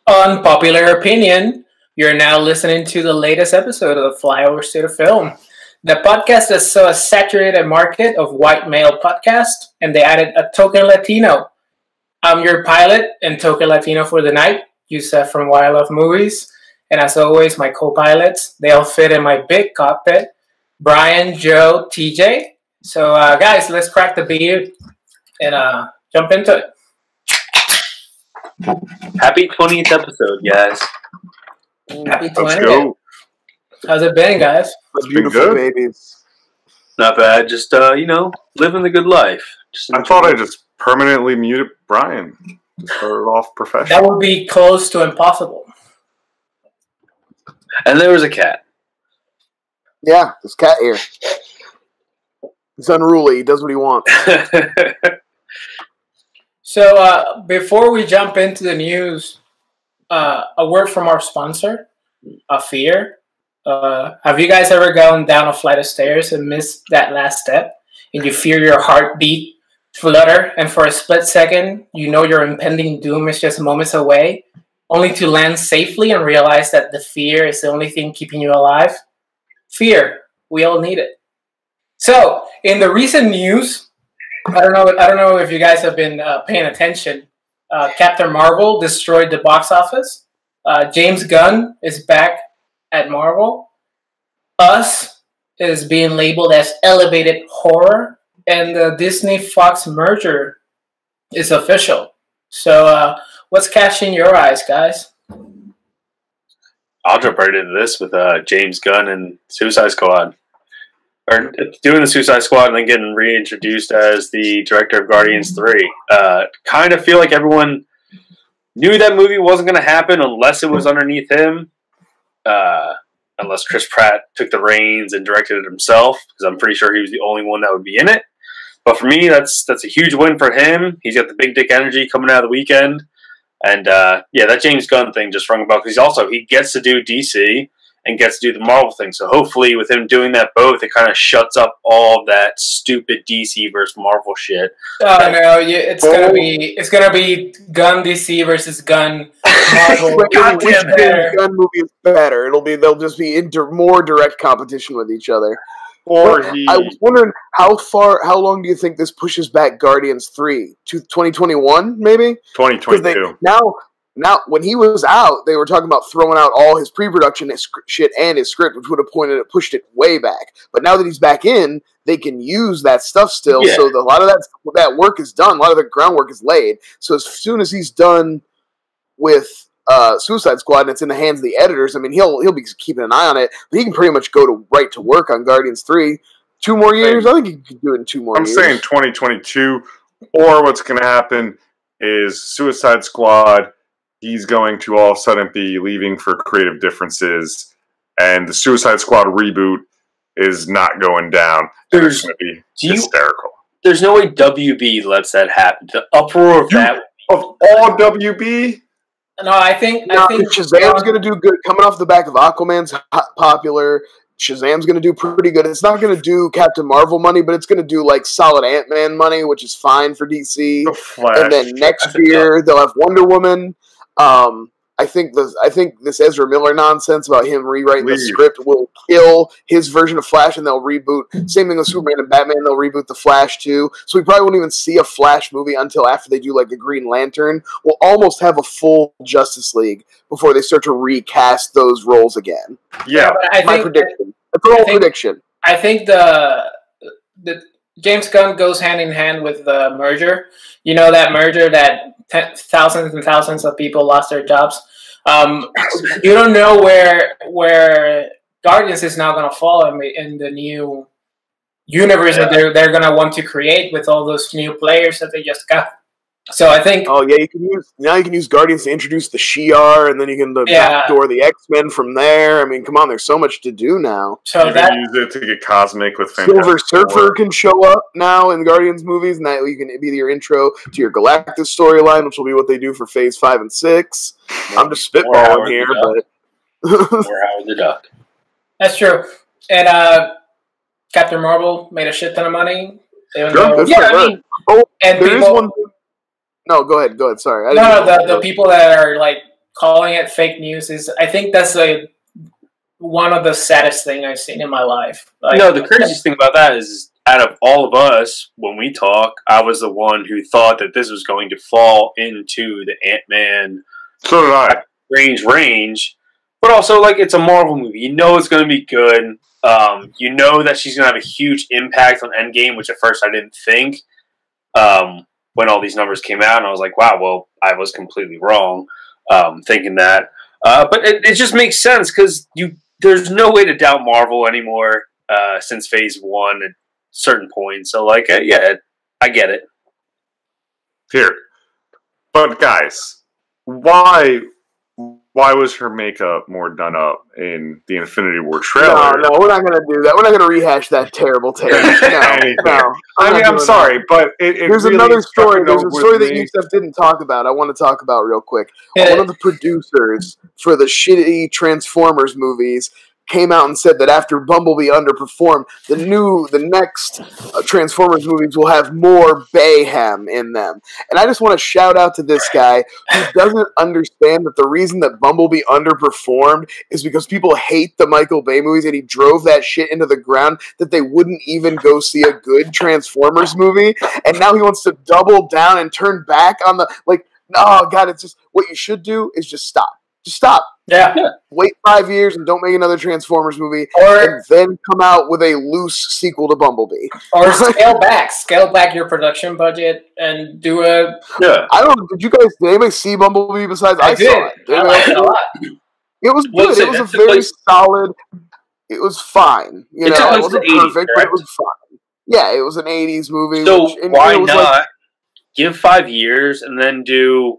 Unpopular opinion. You're now listening to the latest episode of the Flyover to the Film. The podcast that saw a saturated market of white male podcasts, and they added a token Latino. I'm your pilot and token Latino for the night, Jusef from Why I Love Movies. And as always, my co-pilots, they all fit in my big cockpit. Brian, Joe, TJ. So, guys, let's crack the beer and jump into it. Happy 20th episode, guys. Happy Let's 20th. go. How's it been, guys? Beautiful babies. Not bad. Just, living the good life. I thought I just permanently muted Brian. Started off professional. That would be close to impossible. And there was a cat. Yeah, this cat here. He's unruly. He does what he wants. So, before we jump into the news, a word from our sponsor, Fear. Have you guys ever gone down a flight of stairs and missed that last step, and you feel your heartbeat flutter, and for a split second, you know your impending doom is just moments away, only to land safely and realize that the fear is the only thing keeping you alive? Fear. We all need it. So, in the recent news, I don't know if you guys have been paying attention. Captain Marvel destroyed the box office. James Gunn is back at Marvel. Us is being labeled as elevated horror, and the Disney-Fox merger is official. So, what's catching your eyes, guys? I'll jump right into this with James Gunn and Suicide Squad. Or doing the Suicide Squad and then getting reintroduced as the director of Guardians 3. Kind of feel like everyone knew that movie wasn't going to happen unless it was underneath him. Unless Chris Pratt took the reins and directed it himself, because I'm pretty sure he was the only one that would be in it. But for me, that's a huge win for him. He's got the big dick energy coming out of the weekend. And that James Gunn thing just rung a bell, because he gets to do DC and gets to do the Marvel thing. So hopefully with him doing that both, it kind of shuts up all of that stupid DC versus Marvel shit. Oh no, it's gonna be Gunn DC versus Gunn Marvel. Which Gunn movie is better? They'll just be into more direct competition with each other. I was wondering how long do you think this pushes back Guardians 3 to 2021 maybe? 2022. Now, when he was out, they were talking about throwing out all his pre-production shit and his script, which would have pushed it way back. But now that he's back in, they can use that stuff still. Yeah. So a lot of that work is done. A lot of the groundwork is laid. So as soon as he's done with Suicide Squad and it's in the hands of the editors, I mean, he'll be keeping an eye on it. But he can pretty much go right to work on Guardians 3. 2 more years? I think he could do it in 2 more years. I'm saying 2022. Or what's going to happen is Suicide Squad, he's going to all of a sudden be leaving for creative differences, and the Suicide Squad reboot is not going down. It's going to be hysterical. There's no way WB lets that happen. The uproar of that. Of all WB? No, I think Shazam's going to do good. Coming off the back of Aquaman's popular, Shazam's going to do pretty good. It's not going to do Captain Marvel money, but it's going to do like solid Ant-Man money, which is fine for DC. The Flash. And then next year they'll have Wonder Woman. I think this Ezra Miller nonsense about him rewriting the script will kill his version of Flash, and they'll reboot. Same thing with Superman and Batman; they'll reboot the Flash too. So we probably won't even see a Flash movie until after they do like the Green Lantern. We'll almost have a full Justice League before they start to recast those roles again. Yeah, my prediction. That's a whole prediction. I think the James Gunn goes hand in hand with the merger. You know, that merger that thousands and thousands of people lost their jobs. You don't know where Guardians is now going to fall in the new universe that they're going to want to create with all those new players that they just got. So I think. Oh yeah, you can use Guardians to introduce the Shi'ar, and then you can backdoor the X-Men from there. I mean, come on, there's so much to do now. So you can use it to get cosmic with Fantastic Silver Surfer can show up now in Guardians movies, and that you can be your intro to your Galactus storyline, which will be what they do for Phase 5 and 6. I'm just spitballing here, but or Howard the Duck. That's true. And Captain Marvel made a shit ton of money. And there is one thing. No, go ahead. Sorry. The people that are like calling it fake news is, I think that's one of the saddest thing I've seen in my life. Like, no, the craziest thing about that is, out of all of us, when we talk, I was the one who thought that this was going to fall into the Ant-Man So did I. range, but also, like, it's a Marvel movie. You know it's going to be good. You know that she's going to have a huge impact on Endgame, which at first I didn't think. When all these numbers came out, and I was like, wow, well, I was completely wrong thinking that. But it just makes sense, because there's no way to doubt Marvel anymore since Phase 1 at certain points. So, like, yeah, I get it. Here. But, guys, why was her makeup more done up in the Infinity War trailer? No, we're not going to do that. We're not going to rehash that terrible take. No. I'm sorry, but there's really another story. There's a story me. that Jusef didn't talk about. I want to talk about real quick. One of the producers for the shitty Transformers movies came out and said that after Bumblebee underperformed, the next Transformers movies will have more Bayhem in them. And I just want to shout out to this guy who doesn't understand that the reason that Bumblebee underperformed is because people hate the Michael Bay movies, and he drove that shit into the ground that they wouldn't even go see a good Transformers movie. And now he wants to double down and turn back on the, like, oh God, it's just, what you should do is just stop. Just stop. Yeah. Wait 5 years and don't make another Transformers movie, Or and then come out with a loose sequel to Bumblebee. Or scale back your production budget and do a. Yeah. I don't know. Did anybody see Bumblebee besides I did. saw it? I liked it a lot. It was good. It was a very solid. It was fine. You know, it wasn't perfect, but it was fine. Yeah, it was an 80s movie. So why not give 5 years and then do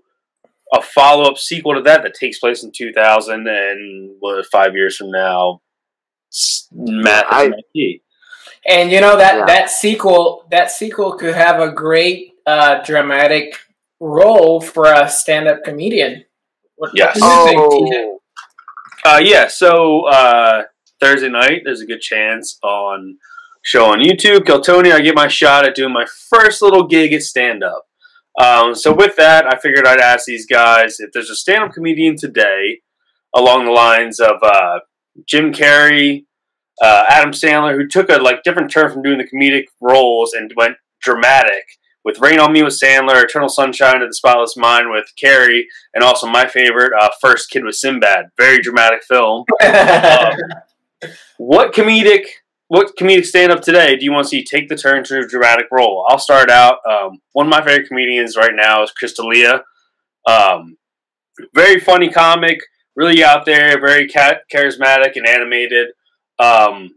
a follow-up sequel to that takes place in 2000 and 5 years from now? Math is my key. And you know that sequel could have a great dramatic role for a stand-up comedian. What do you think, TJ? So Thursday night, there's a good chance on show on YouTube, Kill Tony, I get my shot at doing my first little gig at stand-up. So with that, I figured I'd ask these guys if there's a stand-up comedian today along the lines of Jim Carrey, Adam Sandler, who took a different turn from doing the comedic roles and went dramatic, with Rain on Me with Sandler, Eternal Sunshine of the Spotless Mind with Carrey, and also my favorite, First Kid with Sinbad. Very dramatic film. What comedic stand-up today do you want to see take the turn to a dramatic role? I'll start out. One of my favorite comedians right now is Chris D'Elia. Very funny comic, really out there, very charismatic and animated.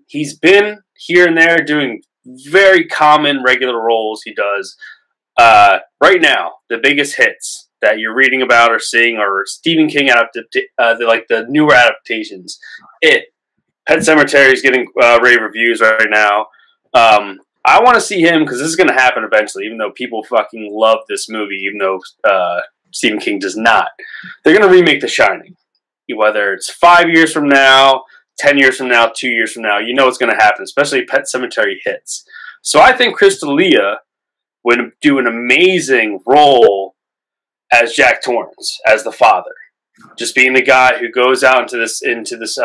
He's been here and there doing very common, regular roles he does. Right now, the biggest hits that you're reading about or seeing are Stephen King the newer adaptations. Pet Sematary is getting rave reviews right now. I want to see him because this is going to happen eventually, even though people fucking love this movie, even though Stephen King does not. They're going to remake The Shining. Whether it's 5 years from now, 10 years from now, 2 years from now, you know it's going to happen, especially if Pet Sematary hits. So I think Chris D'Elia would do an amazing role as Jack Torrance, as the father. Just being the guy who goes out into this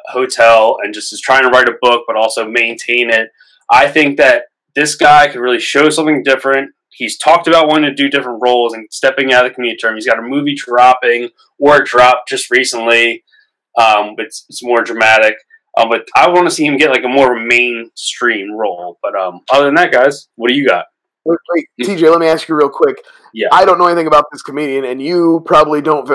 hotel and just is trying to write a book, but also maintain it. I think that this guy could really show something different. He's talked about wanting to do different roles and stepping out of the comedic term. He's got a movie dropping, or it dropped just recently. It's more dramatic. But I want to see him get a more mainstream role. But other than that, guys, what do you got? Wait, TJ, let me ask you real quick. Yeah. I don't know anything about this comedian, and you probably don't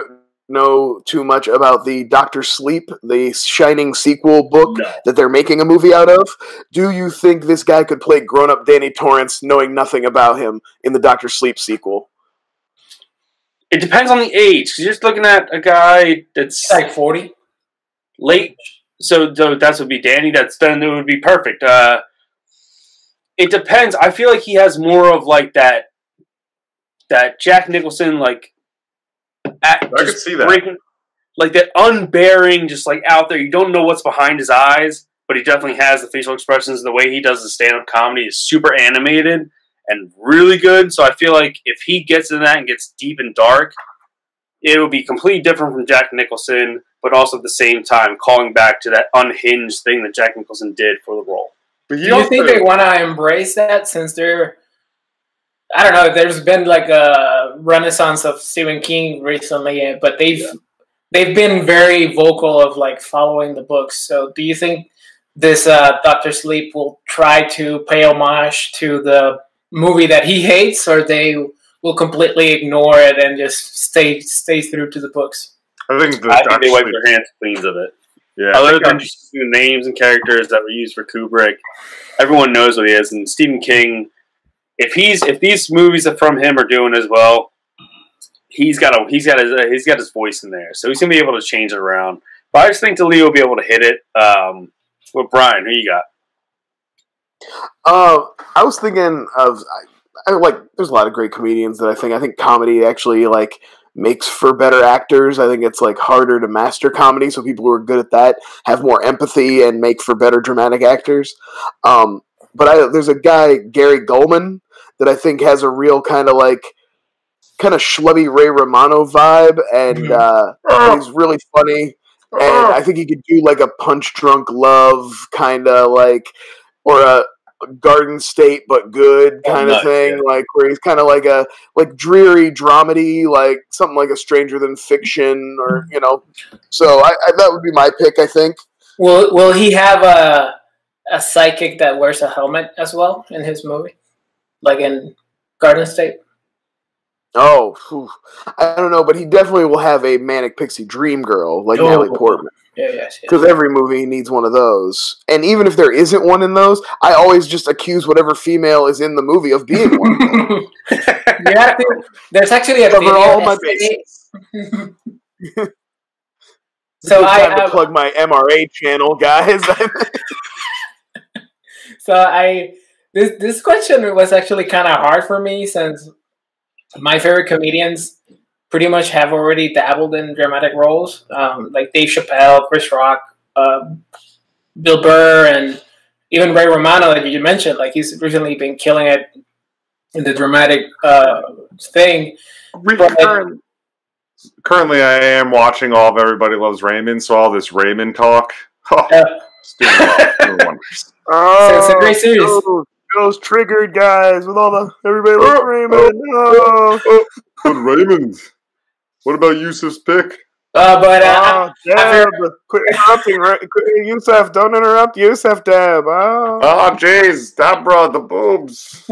know too much about the Dr. Sleep, the Shining sequel book that they're making a movie out of. Do you think this guy could play grown-up Danny Torrance knowing nothing about him in the Dr. Sleep sequel? It depends on the age. You're just looking at a guy that's 40. Late. So that would be Danny. Then it would be perfect. It depends. I feel like he has more of that Jack Nicholson I could see that. That unbearing, just out there. You don't know what's behind his eyes, but he definitely has the facial expressions. The way he does the stand-up comedy is super animated and really good. So I feel like if he gets in that and gets deep and dark, it would be completely different from Jack Nicholson, but also at the same time calling back to that unhinged thing that Jack Nicholson did for the role. Do you think they want to embrace that since they're... I don't know, there's been like a renaissance of Stephen King recently, but they've been very vocal of like following the books. So do you think this Dr. Sleep will try to pay homage to the movie that he hates, or they will completely ignore it and just stay through to the books? I think they wipe their hands clean of it. Yeah, other than just the names and characters that were used for Kubrick, everyone knows what he is. And Stephen King, if these movies that from him are doing as well, he's got his voice in there, so he's gonna be able to change it around. But I just think DeLeo will be able to hit it. With Brian, who you got? I was thinking of there's a lot of great comedians that I think comedy actually like makes for better actors. I think it's like harder to master comedy, so people who are good at that have more empathy and make for better dramatic actors. But there's a guy, Gary Gulman, that I think has a real kind of schlubby Ray Romano vibe, and he's really funny. And I think he could do like a Punch Drunk Love kind of like, or a Garden State but good kind of thing, like where he's kind of like a dreary dramedy, like something like A Stranger Than Fiction, or So I that would be my pick. I think. Will he have a psychic that wears a helmet as well in his movie, like in Garden State? Oh, I don't know, but he definitely will have a manic pixie dream girl like Natalie Portman. Yes. Because every movie needs one of those. And even if there isn't one in those, I always just accuse whatever female is in the movie of being one. There's actually a cover all my bases. So I have to plug my MRA channel, guys. This question was actually kind of hard for me since my favorite comedians pretty much have already dabbled in dramatic roles, like Dave Chappelle, Chris Rock, Bill Burr, and even Ray Romano, like you mentioned. Like he's recently been killing it in the dramatic thing. Currently, I am watching all of Everybody Loves Raymond, so all this Raymond talk. It's doing wonders. So it's a great series. Those triggered guys with all the Everybody Loves Raymond. But Raymond, what about Jusef's pick? Deb, quit interrupting, Jusef. Don't interrupt Jusef, Deb. Jeez, that brought the boobs.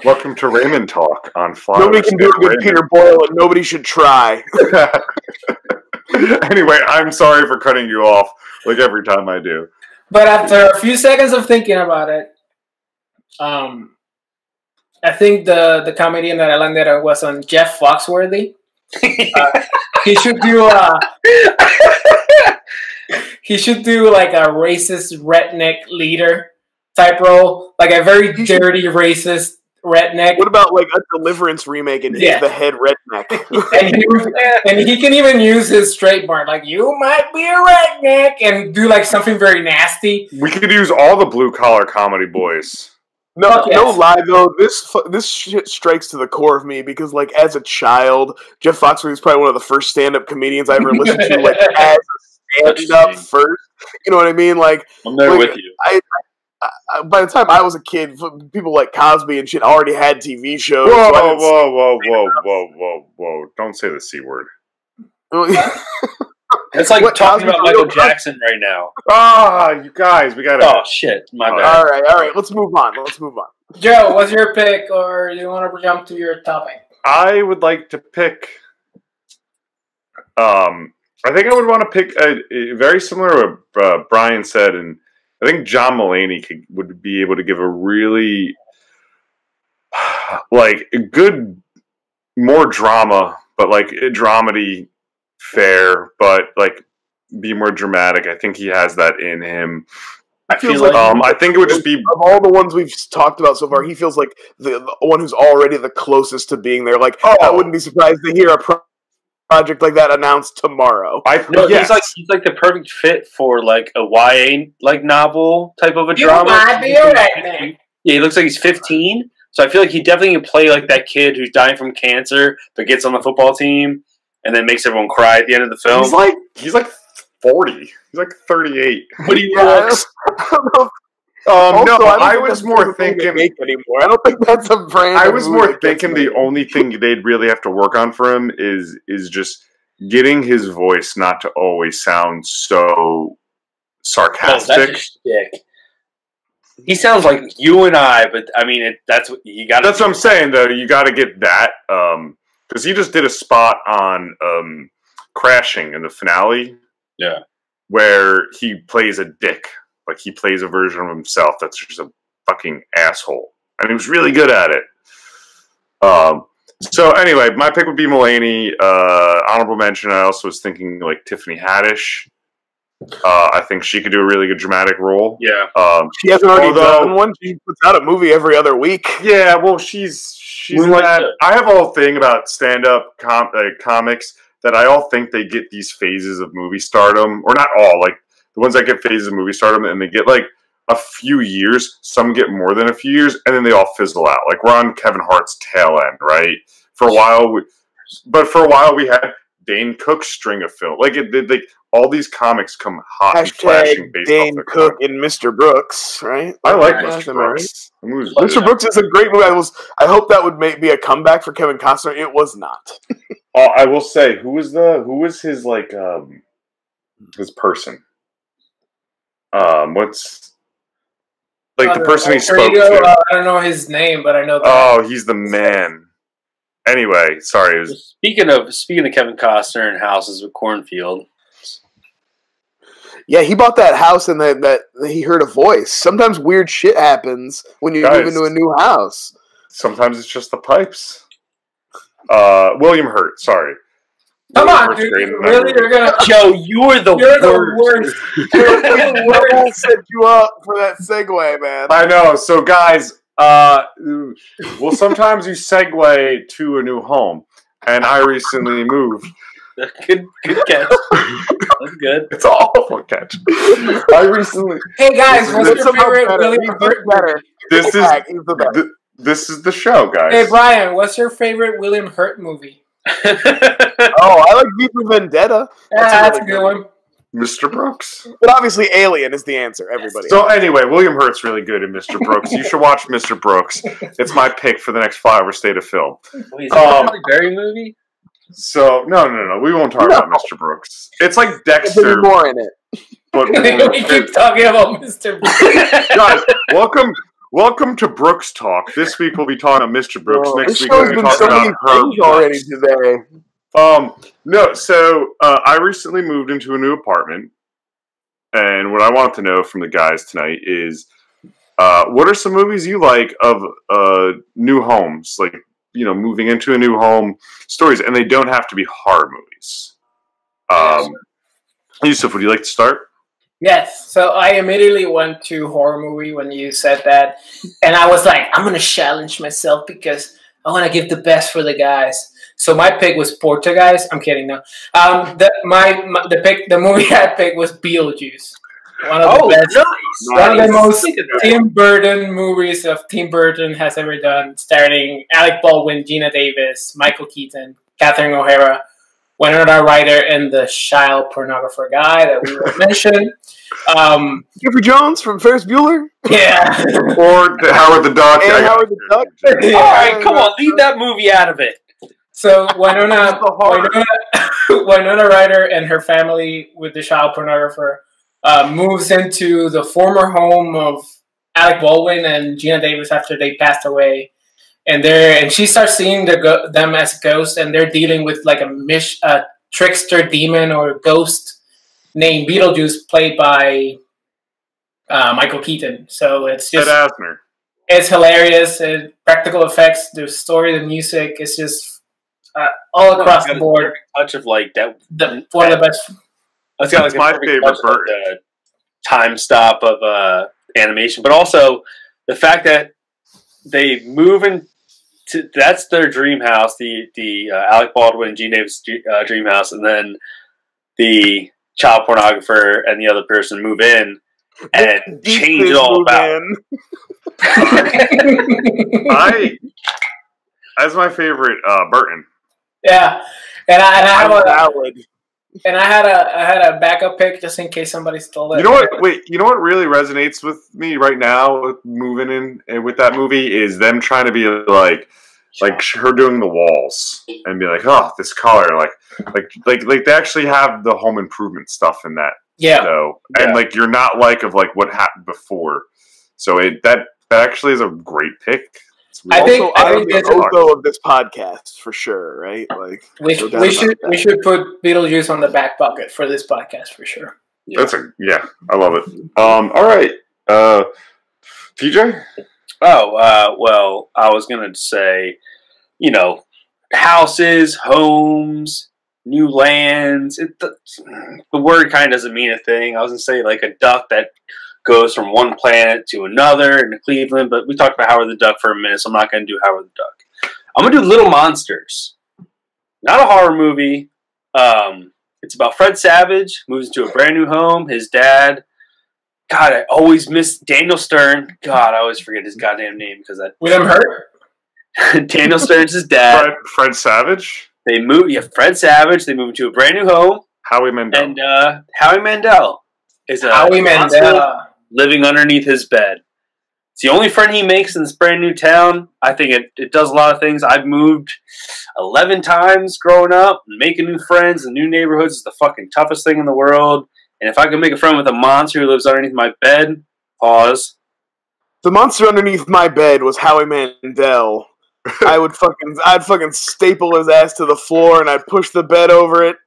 Welcome to Raymond Talk on Flyover. Nobody can do a good Peter Boyle, and nobody should try. Anyway, I'm sorry for cutting you off, like every time I do. But after a few seconds of thinking about it, I think the comedian that I landed on was on Jeff Foxworthy. He should do like a racist redneck leader type role, like a very dirty racist redneck. What about like a Deliverance remake and he's the head redneck? and he can even use his trademark, like "you might be a redneck," and do like something very nasty. We could use all the blue collar comedy boys. No lie though. This shit strikes to the core of me because, like, as a child, Jeff Foxworthy is probably one of the first stand-up comedians I ever listened to, like, as a stand-up first. You know what I mean? Like, I'm there with you. I, by the time I was a kid, people like Cosby and shit already had TV shows. Whoa! Don't say the C word. It's like talking about Michael Jackson right now. You guys, we gotta... Oh, shit. My bad. All right. Let's move on. Joe, what's your pick, or do you want to jump to your topic? I would like to pick... I think I would want to pick a very similar to what Brian said, and I think John Mulaney would be able to give a really, like, a good, more drama, but, like, a dramedy fair, but like be more dramatic. I think he has that in him. I think it would just be, of all the ones we've talked about so far, he feels like the one who's already the closest to being there. Like, I wouldn't be surprised to hear a project like that announced tomorrow. He's like the perfect fit for like a YA like novel type of a drama. Might be right, man. Yeah, he looks like he's 15. So I feel like he definitely can play like that kid who's dying from cancer but gets on the football team and then makes everyone cry at the end of the film. He's like 40. He's like 38. But he looks. I was more thinking anymore. I don't think that's a brand. I was more thinking the only thing they'd really have to work on for him is just getting his voice not to always sound so sarcastic. He sounds like you and I, but I mean, that's what you got. That's what I'm saying, though. You got to get that because he just did a spot on Crashing in the finale. Yeah, where he plays a dick. Like, he plays a version of himself that's just a fucking asshole. And he was really good at it. So, anyway, my pick would be Mulaney. Honorable mention, I also was thinking, like, Tiffany Haddish. I think she could do a really good dramatic role. Yeah. She hasn't already done one. She puts out a movie every other week. Yeah, well, she's like that. I have a whole thing about stand-up comics that I all think they get these phases of movie stardom. Or not all, like, the ones that get phases of movie stardom, and they get, like, a few years. Some get more than a few years, and then they all fizzle out. Like, we're on Kevin Hart's tail end, right? For a while, we had Dane Cook's string of film. Like, all these comics come hot and flashing based Dane off the Cook and Mr. Brooks, right? I like Mr. Brooks. Mr. Brooks is a great movie. I hope that would be a comeback for Kevin Costner. It was not. I will say, who was his, like, his person? What's like the person he spoke to? I don't know his name, but I know that. Oh, he's the man. Anyway, sorry. Speaking of Kevin Costner and houses with cornfield. Yeah, he bought that house and that he heard a voice. Sometimes weird shit happens when you move into a new house. Sometimes it's just the pipes. William Hurt, sorry. Come on, dude. Really? You're gonna Joe, you're the worst. You're the worst. I set you up for that segue, man. I know. So, guys, well, sometimes you segue to a new home, and I recently moved. Good catch. That's good. It's an awful catch. I recently. Hey guys, what's your favorite William Hurt movie? This is the show, guys. Hey Brian, what's your favorite William Hurt movie? I like V for Vendetta. That's a good one. Mr. Brooks. But obviously Alien is the answer, everybody. So anyway, William Hurt's really good in Mr. Brooks. You should watch Mr. Brooks. It's my pick for the next Flyover State of Film. Wait, is that a Halle Berry movie? So, no. We won't talk about Mr. Brooks. It's like Dexter. There's more in it. But we keep talking about Mr. Brooks. Guys, welcome to Brooks Talk. This week we'll be talking about Mr. Brooks. Next week we'll be talking about Herb already today. No, so I recently moved into a new apartment, and what I wanted to know from the guys tonight is what are some movies you like of new homes, like, you know, moving into a new home stories, and they don't have to be horror movies. Jusef, would you like to start? Yes, so I immediately went to horror movie when you said that, and I was like, I'm gonna challenge myself because I want to give the best for the guys. So my pick was Poltergeist. I'm kidding, no. The movie I picked was Beetlejuice. One of the best, one of the most Tim Burton movies of Tim Burton has ever done, starring Alec Baldwin, Gina Davis, Michael Keaton, Catherine O'Hara, Winona Ryder, and the child pornographer guy that we will mention. Jeffrey Jones from Ferris Bueller? Yeah. Or Howard the Duck. And Howard the Duck. Yeah. All right, come on, leave that movie out of it. So Winona Ryder and her family with the child pornographer moves into the former home of Alec Baldwin and Gina Davis after they passed away. And she starts seeing them as ghosts, and they're dealing with like a trickster demon or ghost named Beetlejuice, played by Michael Keaton. So it's just Ed Asner. It's hilarious. Practical effects, the story, the music, it's just all across the board. Touch of like that. One of the best. That's got like my favorite part. Time stop of animation, but also the fact that they move into that's their dream house, the Alec Baldwin, Gene Davis dream house, and then the child pornographer and the other person move in and change it all about. That's my favorite Burton. Yeah, and I have valid. And I had a backup pick just in case somebody stole it. You know what? Wait, you know what really resonates with me right now, with moving in with that movie, is them trying to be like her doing the walls and be like, oh, this color, like they actually have the home improvement stuff in that. Yeah. So, and like you're not of what happened before. So that actually is a great pick. I think it's also of this podcast for sure, right? Like we should put Beetlejuice on the back bucket for this podcast for sure. Yeah. I love it. All right, TJ. Well, I was gonna say, houses, homes, new lands. The word kind of doesn't mean a thing. I was gonna say like a duck that goes from one planet to another in Cleveland, but we talked about Howard the Duck for a minute, so I'm not going to do Howard the Duck. I'm going to do Little Monsters. Not a horror movie. It's about Fred Savage, moves into a brand new home. His dad, God, I always miss Daniel Stern. God, I always forget his goddamn name because that. William Hurt? Daniel Stern's his dad. Fred Savage? Fred Savage. They move into a brand new home. Howie Mandel. And Howie Mandel is a Howie Mandel living underneath his bed. It's the only friend he makes in this brand new town. I think it does a lot of things. I've moved 11 times growing up. Making new friends in new neighborhoods is the fucking toughest thing in the world. And if I can make a friend with a monster who lives underneath my bed, pause. The monster underneath my bed was Howie Mandel. I'd fucking staple his ass to the floor and I'd push the bed over it.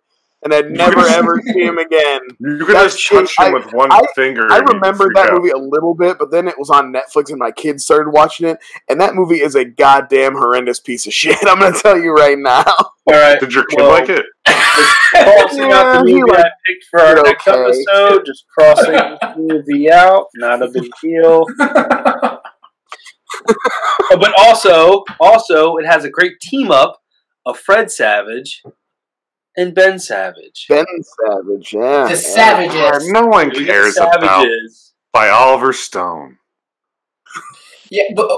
And I'd never ever see him again. You could just touch him with one finger. I remember that movie a little bit, but then it was on Netflix and my kids started watching it. And that movie is a goddamn horrendous piece of shit. I'm going to tell you right now. All right. Did your kid like it? Crossing out the movie I picked for our next episode. Just crossing the movie out. Not a big deal. But also, it has a great team up of Fred Savage and Ben Savage. Ben Savage, yeah. The Savages. No one cares about by Oliver Stone. Yeah, but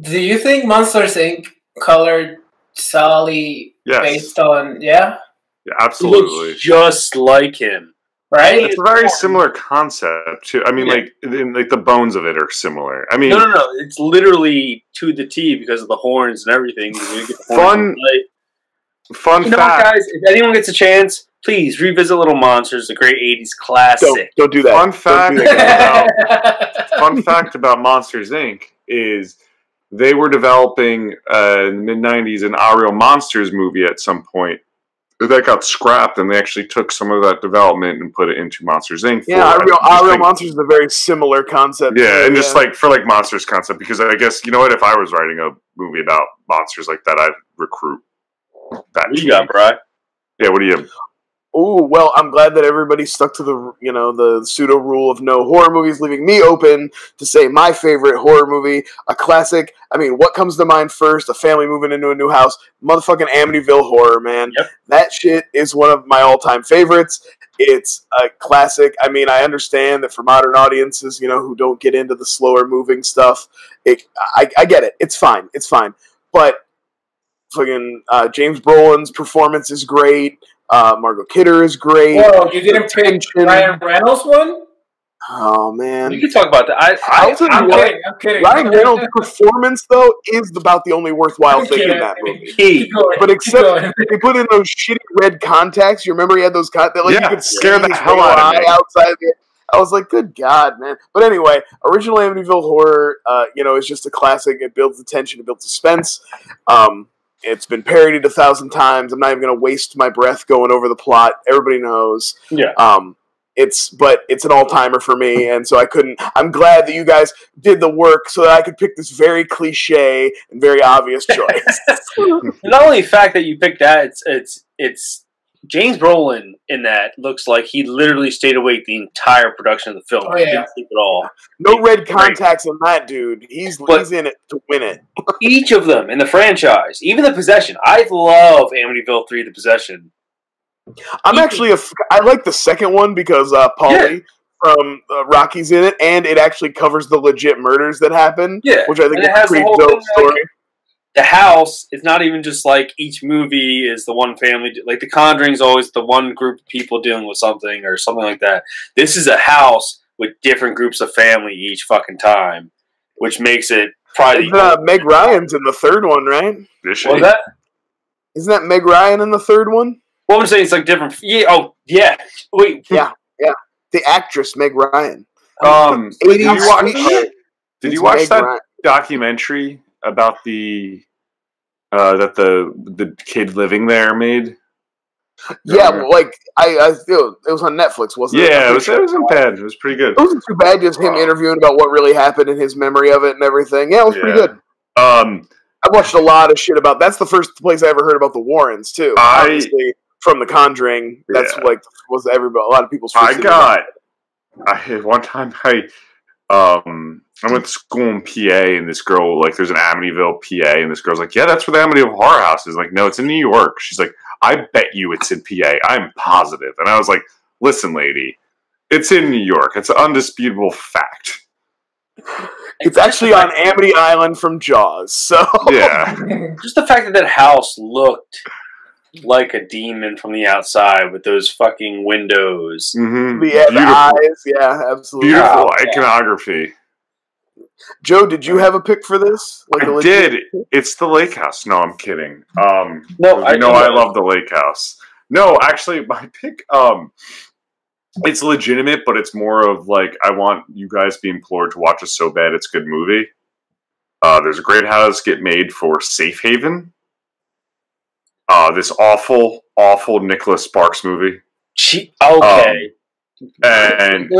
do you think Monsters Inc. colored solely based on Yeah, absolutely. Looks just like him, right? It's a very similar concept too. I mean, like the bones of it are similar. I mean, no. It's literally to the T because of the horns and everything. Fun fact, guys, if anyone gets a chance, please revisit Little Monsters, a great 80s classic. Don't do that. Fun fact about Monsters, Inc. is they were developing in the mid-90s an Ariel Monsters movie at some point. That got scrapped, and they actually took some of that development and put it into Monsters, Inc. Yeah, Ariel Monsters is a very similar concept. Yeah, and just for Monsters concept, because I guess, you know what, if I was writing a movie about monsters like that, I'd recruit that. What do you got, Brian? Yeah, what do you... Oh, well, I'm glad that everybody stuck to the pseudo rule of no horror movies, leaving me open to say my favorite horror movie, a classic. I mean, what comes to mind first? A family moving into a new house. Motherfucking Amityville Horror, man. Yep. That shit is one of my all-time favorites. It's a classic. I mean, I understand that for modern audiences, who don't get into the slower moving stuff, I get it. It's fine. But fucking James Brolin's performance is great. Margot Kidder is great. Whoa, you didn't pick Ryan Reynolds one? Oh, man. We can talk about that. I'm kidding. Ryan Reynolds' performance, though, is about the only worthwhile thing in that movie. But except they put in those shitty red contacts. You remember he had those contacts? You could scare the hell out of me. Outside of it. I was like, good God, man. But anyway, original Amityville Horror, is just a classic. It builds the tension. It builds suspense. It's been parodied 1,000 times. I'm not even going to waste my breath going over the plot. Everybody knows. Yeah. It's an all-timer for me, and so I couldn't. I'm glad that you guys did the work so that I could pick this very cliche and very obvious choice. Not only the fact that you picked that, it's James Brolin in that looks like he literally stayed awake the entire production of the film. Oh, yeah. He didn't sleep at all. No red contacts on that dude. He's in it to win it. Each of them in the franchise, even The Possession. I love Amityville 3, The Possession. I like the second one because Paulie from Rocky's in it, and it actually covers the legit murders that happen. Yeah, which I think and is a pretty dope story. The house is not even just like each movie is the one family. Like The Conjuring's always the one group of people dealing with something or something like that. This is a house with different groups of family each fucking time, which makes it probably. Meg Ryan's in the third one, right? What was that? Isn't that Meg Ryan in the third one? Well, I'm saying it's like different. Yeah. Oh, yeah. Wait. Yeah. The actress Meg Ryan. Did you watch that Ryan documentary about that the kid living there made? Yeah, like it was on Netflix, wasn't it? Yeah, it wasn't bad. It was pretty good. It wasn't too bad, just him interviewing about what really happened and his memory of it and everything. Yeah, it was pretty good. I watched a lot of shit about. That's the first place I ever heard about the Warrens too. Obviously, from The Conjuring, that's like was everybody. A lot of people's. One time I went to school in PA, and this girl, like, there's an Amityville, PA, and this girl's like, yeah, that's where the Amityville Horror House is. Like, no, it's in New York. She's like, I bet you it's in PA. I'm positive. And I was like, listen, lady, it's in New York. It's an undisputable fact. It's actually on Amity Island from Jaws. So yeah, just the fact that house looked like a demon from the outside with those fucking windows. Mm-hmm. The eyes. Yeah, absolutely. Beautiful iconography. Joe, did you have a pick for this? Like I did. It's the Lake House. No, I'm kidding. No, I love the Lake House. No, actually, my pick. It's legitimate, but it's more of like I want you guys to be implored to watch a So Bad It's Good movie. There's a great house get made for Safe Haven. This awful Nicholas Sparks movie. Okay. And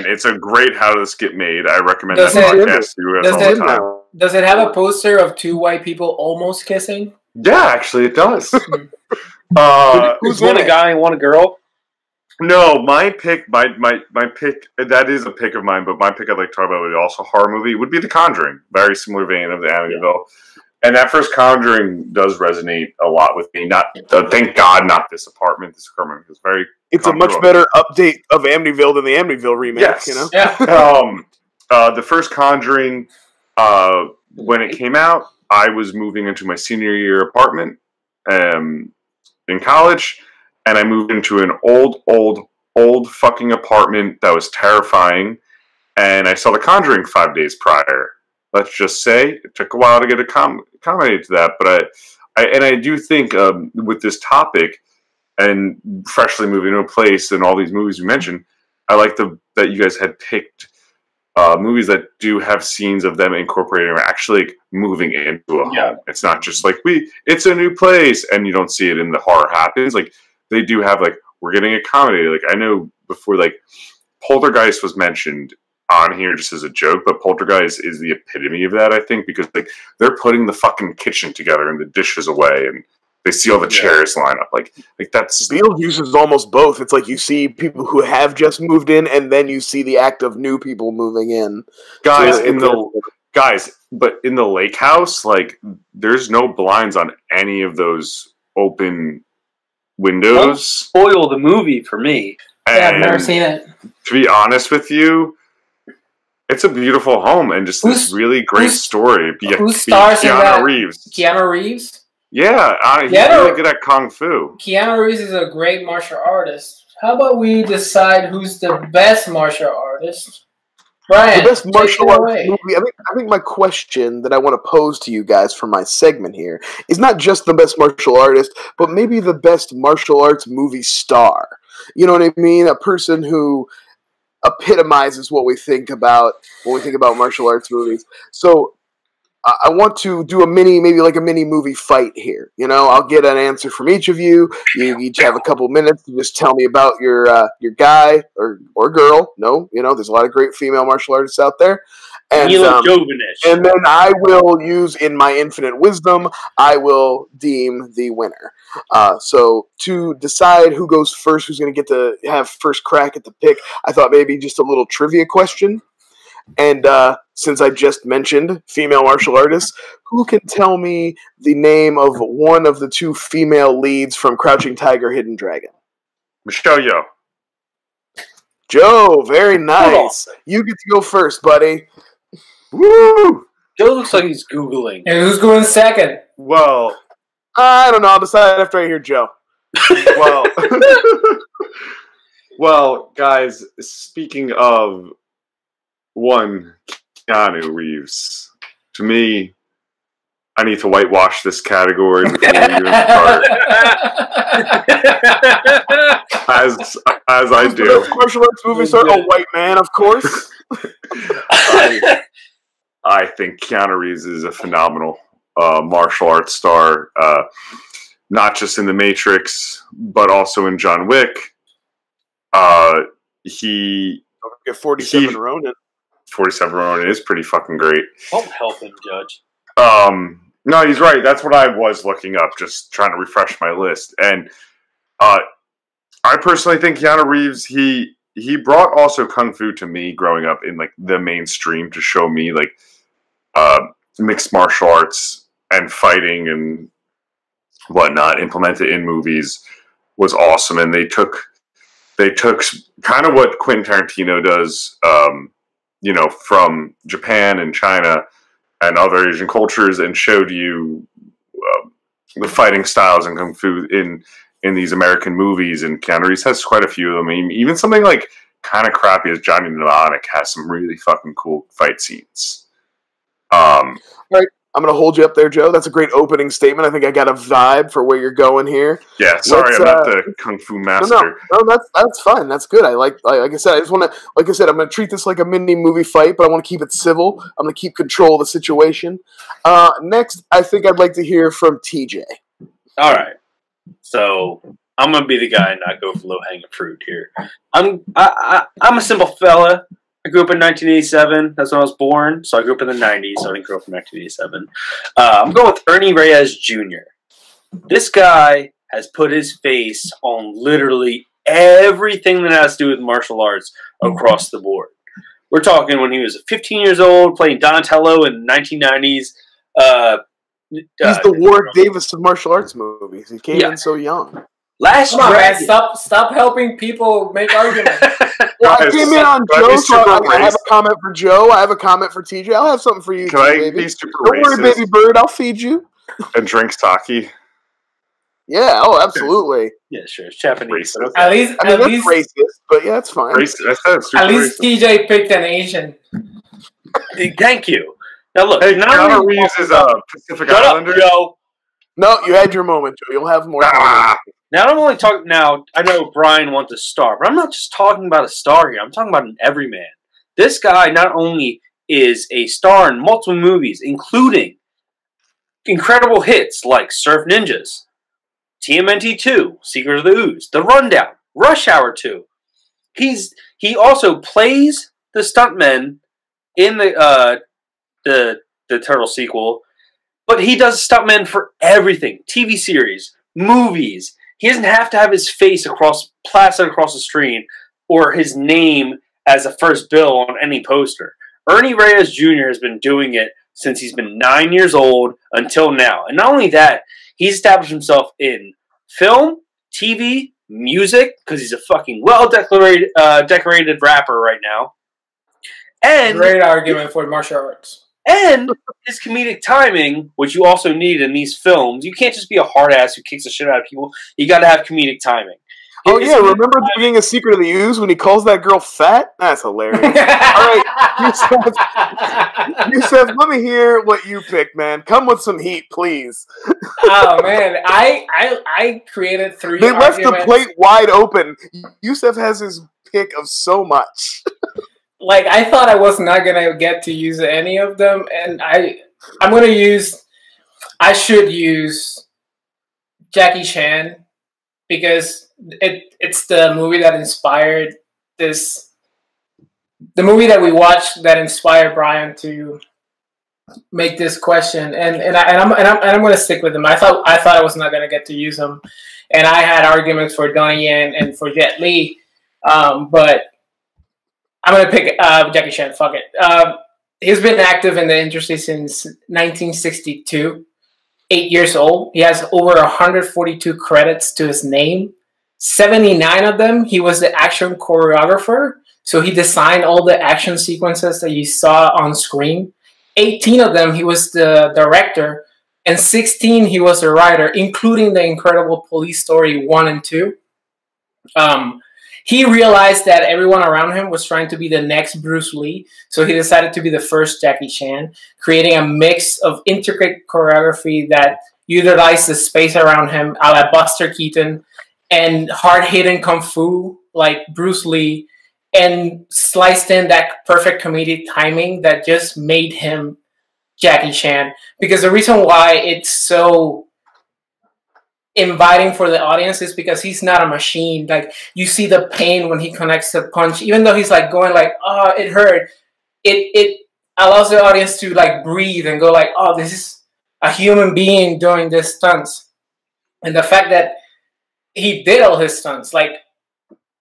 it's a great how this get made. I recommend that podcast to you guys all the time. Does it have a poster of two white people almost kissing? Yeah, actually it does. Who's one a guy and one a girl? No, my pick, my pick, that is a pick of mine, but my pick I'd like to talk about, also a horror movie, would be The Conjuring. Very similar vein of the Amityville. And that first Conjuring does resonate a lot with me. Thank God, not this apartment. This apartment is very. It's a much better update of Amityville than the Amityville remake. Yes. You know. Yeah. The first Conjuring, when it came out, I was moving into my senior year apartment, in college, and I moved into an old fucking apartment that was terrifying, and I saw The Conjuring 5 days prior. Let's just say it took a while to get accommodated to that, but I do think with this topic and freshly moving to a place and all these movies we mentioned, I like that you guys had picked movies that do have scenes of them incorporating or actually like, moving into a home. It's not just like it's a new place and you don't see it in the horror happens. Like they do have like we're getting accommodated. Like I know before like Poltergeist was mentioned on here just as a joke, but Poltergeist is the epitome of that, I think, because like they're putting the fucking kitchen together and the dishes away and they see all the chairs line up. Like that's Beetlejuice is almost both. It's like you see people who have just moved in and then you see the act of new people moving in. But in the lake house, like there's no blinds on any of those open windows. Don't spoil the movie for me. Yeah, I've never seen it. To be honest with you, it's a beautiful home and just this really great story. Who stars in that? Keanu Reeves. Keanu Reeves? Yeah, he's really good at Kung Fu. Keanu Reeves is a great martial artist. How about we decide who's the best martial artist? Brian, the best martial arts movie. I think my question that I want to pose to you guys for my segment here is not just the best martial artist, but maybe the best martial arts movie star. You know what I mean? A person who epitomizes what we think about when we think about martial arts movies. So I want to do maybe like a mini movie fight here. You know, I'll get an answer from each of you. You each have a couple minutes to just tell me about your guy or girl. No, you know, there's a lot of great female martial artists out there. And, and then I will use, in my infinite wisdom, I will deem the winner. So to decide who goes first, who's going to get to have first crack at the pick, I thought maybe just a little trivia question. And since I just mentioned female martial artists, who can tell me the name of one of the two female leads from Crouching Tiger, Hidden Dragon? Michelle Yeoh. Joe, very nice. You get to go first, buddy. Woo! Joe looks like he's Googling. And who's going second? Well, I don't know. I'll decide after I hear Joe. well, well, guys. Speaking of one, Keanu Reeves. To me, I need to whitewash this category before we even start. As I do. Martial arts movie star, a white man, of course. I think Keanu Reeves is a phenomenal martial arts star, not just in The Matrix, but also in John Wick. He 47 Ronin. 47 Ronin is pretty fucking great. Don't help him, Judge. No, he's right. That's what I was looking up, just trying to refresh my list. And I personally think Keanu Reeves, he brought also Kung Fu to me growing up in like the mainstream to show me like mixed martial arts and fighting and whatnot implemented in movies was awesome. And they took kind of what Quentin Tarantino does, from Japan and China and other Asian cultures and showed you the fighting styles and Kung Fu in these American movies. And Keanu Reeves has quite a few of them. I mean, even something like kind of crappy as Johnny Mnemonic has some really fucking cool fight scenes. All right, I'm going to hold you up there, Joe. That's a great opening statement. I think I got a vibe for where you're going here. Yeah, sorry, I'm not the Kung Fu master. No, that's fine. That's good. Like I said, I just want to, like I said, I'm going to treat this like a mini movie fight, but I want to keep it civil. I'm going to keep control of the situation. Next, I think I'd like to hear from TJ. All right. So I'm going to be the guy and not go for low-hanging fruit here. I'm a simple fella. I grew up in 1987. That's when I was born. So I grew up in the 90s, so I didn't grow up in 1987. I'm going with Ernie Reyes Jr. This guy has put his face on literally everything that has to do with martial arts across the board. We're talking when he was 15 years old, playing Donatello in the 1990s. He's the Warwick Davis of martial arts movies. He came in so young. Come on, man, stop helping people make arguments. Well, I came in on Joe, so I have a comment for Joe. I have a comment for TJ. I'll have something for you, Can too, I baby. be super Don't racist worry, baby bird. I'll feed you. and drink sake? Yeah. Oh, absolutely. Yeah, sure. It's Japanese. Racist. At least, That's racist, but yeah, it's fine. Racist. I said super at least racist. TJ picked an Asian. Thank you. Now look, Hey, Keanu Reeves is a Pacific Islander. Shut up, Joe. No, you had your moment, Joe. You'll have more. Now I'm only talking. Now I know Brian wants a star, but I'm not just talking about a star here. I'm talking about an everyman. This guy not only is a star in multiple movies, including incredible hits like Surf Ninjas, TMNT 2, Secret of the Ooze, The Rundown, Rush Hour 2. He also plays the stuntman in the Turtle sequel, but he does stuntmen for everything: TV series, movies. He doesn't have to have his face plastered across the screen or his name as a first bill on any poster. Ernie Reyes Jr. has been doing it since he's been 9 years old until now. And not only that, he's established himself in film, TV, music, because he's a fucking decorated rapper right now. And Great argument for martial arts. And his comedic timing, which you also need in these films. You can't just be a hard ass who kicks the shit out of people. You got to have comedic timing. Oh, yeah. Remember the beginning of Secret of the Ooze when he calls that girl fat? That's hilarious. All right. Jusef, let me hear what you picked, man. Come with some heat, please. Oh, man. I created three They left arguments. the plate wide open. Jusef has his pick of so much. Like, I thought I was not going to get to use any of them, and I'm going to use... I should use Jackie Chan, because it's the movie that inspired this... The movie that we watched that inspired Brian to make this question, and I'm going to stick with him. I thought I was not going to get to use him, and I had arguments for Donnie Yen and for Jet Li, but I'm going to pick Jackie Chan. Fuck it. He's been active in the industry since 1962. 8 years old. He has over 142 credits to his name. 79 of them, he was the action choreographer. So he designed all the action sequences that you saw on screen. 18 of them, he was the director, and 16 he was the writer, including the incredible Police Story 1 and 2. He realized that everyone around him was trying to be the next Bruce Lee, so he decided to be the first Jackie Chan, creating a mix of intricate choreography that utilized the space around him, a la Buster Keaton, and hard-hitting kung fu like Bruce Lee, and sliced in that perfect comedic timing that just made him Jackie Chan. Because the reason why it's so inviting for the audience is because he's not a machine. Like, you see the pain when he connects the punch, even though he's like going like, oh, it hurt. It allows the audience to like breathe and go like, oh, this is a human being doing this stunts. And the fact that he did all his stunts, like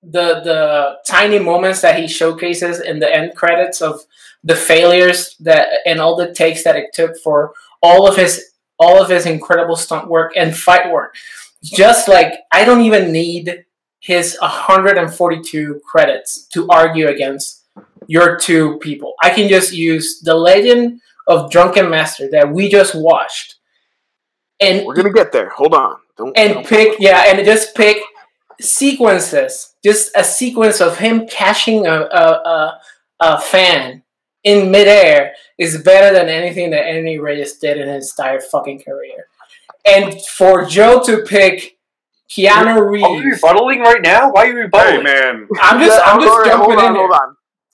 the tiny moments that he showcases in the end credits of the failures that and all the takes that it took for all of his incredible stunt work and fight work. Just like, I don't even need his 142 credits to argue against your two people. I can just use the Legend of Drunken Master that we just watched, and we're gonna get there. Hold on. Don't just pick sequences. Just a sequence of him catching a fan in midair is better than anything that Anthony Reyes did in his entire fucking career. And for Joe to pick Keanu Reeves, are you rebuttaling right now? Why are you rebuttaling? Hey, man. I'm just jumping in here.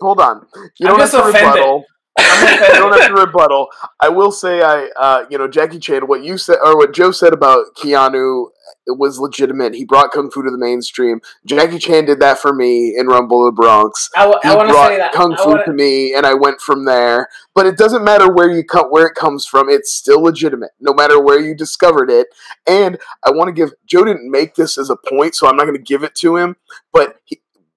Hold on. You I'm don't have just to offended. rebuttal. You don't have to rebuttal. I will say, Jackie Chan, what you said, or what Joe said about Keanu, it was legitimate. He brought Kung Fu to the mainstream. Jackie Chan did that for me in Rumble in the Bronx. I want to say that Kung Fu to me, and I went from there. But it doesn't matter where it comes from. It's still legitimate, no matter where you discovered it. And I want to give Joe didn't make this as a point, so I'm not going to give it to him. But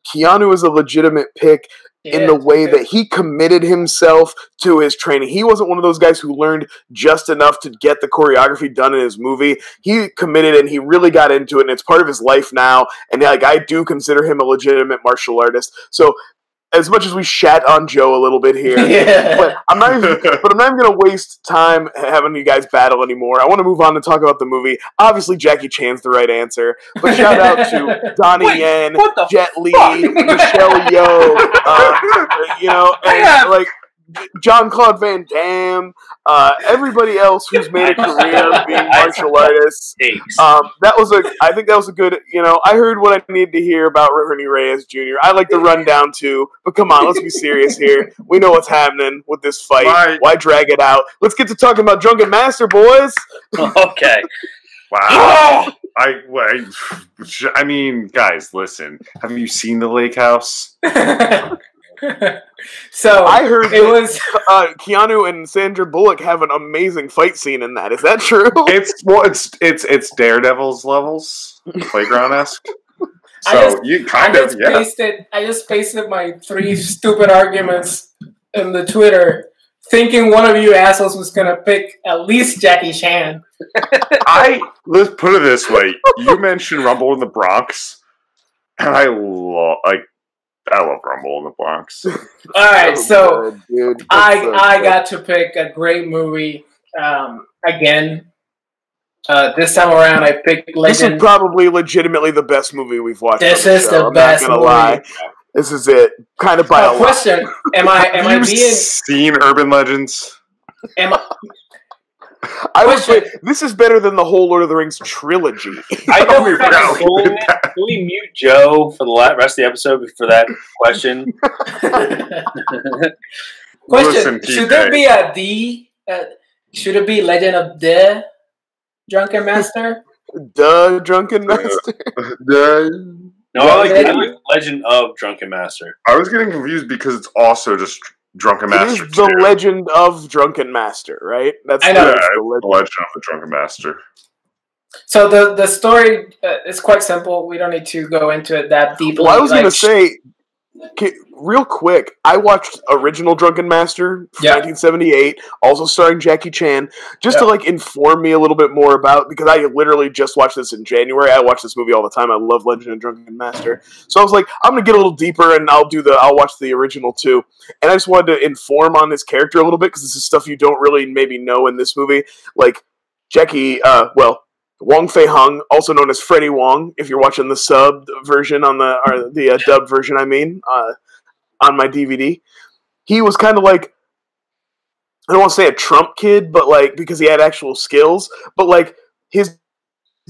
Keanu is a legitimate pick. In the way that he committed himself to his training. He wasn't one of those guys who learned just enough to get the choreography done in his movie. He committed and he really got into it, and it's part of his life now. And like, I do consider him a legitimate martial artist. So as much as we shat on Joe a little bit here, but I'm not even going to waste time having you guys battle anymore. I want to move on and talk about the movie. Obviously, Jackie Chan's the right answer, but shout out to Donnie Yen, Jet Li, Michelle Yeoh, and like Jean-Claude Van Damme, everybody else who's made a career being martial artists. I think that was a good, I heard what I needed to hear about Ernie Reyes Jr. I like the rundown too, but come on, let's be serious here. We know what's happening with this fight. Right. Why drag it out? Let's get to talking about Drunken Master, boys. Okay. Wow. I mean, guys, listen. Have you seen The Lake House? So I heard it was Keanu and Sandra Bullock have an amazing fight scene in that. Is that true? It's Daredevil's levels, playground-esque. So I just pasted my 3 stupid arguments in the Twitter, thinking one of you assholes was gonna pick at least Jackie Chan. Let's put it this way: you mentioned Rumble in the Bronx, and I love Rumble in the Bronx. All right, so good, I got to pick a great movie again. This time around, I picked Legend. This is probably legitimately the best movie we've watched. This is the best movie. Lie. This is it. Kind of by a question. Am I being seen Urban Legends? I would say this is better than the whole Lord of the Rings trilogy. I know we're can we mute Joe for the rest of the episode for that question? Question: should there be a D? Should it be Legend of the Drunken Master? The Drunken Master. No, I like Legend of Drunken Master. I was getting confused because it's also just Drunken Master. It is the Legend of Drunken Master, right? That's the Legend of the Drunken Master. So the story is quite simple. We don't need to go into it that deeply. Well, I was going to say, real quick, I watched original Drunken Master from 1978, also starring Jackie Chan, just to like inform me a little bit more about, because I literally just watched this in January. I watch this movie all the time. I love Legend of Drunken Master. So I was like, I'm gonna get a little deeper and I'll watch the original too. And I just wanted to inform on this character a little bit, because this is stuff you don't really maybe know in this movie. Like Jackie, Wong Fei Hung, also known as Freddie Wong, if you're watching the sub version on the dub version, on my DVD. He was kind of like, I don't want to say a Trump kid, but like, because he had actual skills, but like his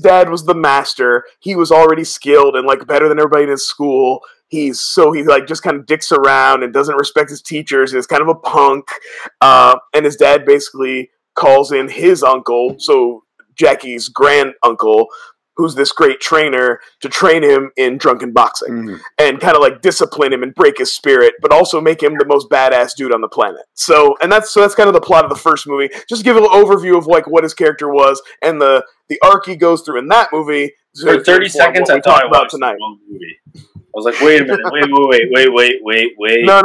dad was the master. He was already skilled and like better than everybody in his school. He like just kind of dicks around and doesn't respect his teachers. He's kind of a punk. And his dad basically calls in his uncle, so Jackie's grand uncle, who's this great trainer, to train him in drunken boxing and kind of like discipline him and break his spirit, but also make him the most badass dude on the planet. So that's kind of the plot of the first movie. Just give a little overview of like what his character was and the arc he goes through in that movie. For 30 seconds, I thought I watched the wrong movie. I was like, wait a minute, wait. No.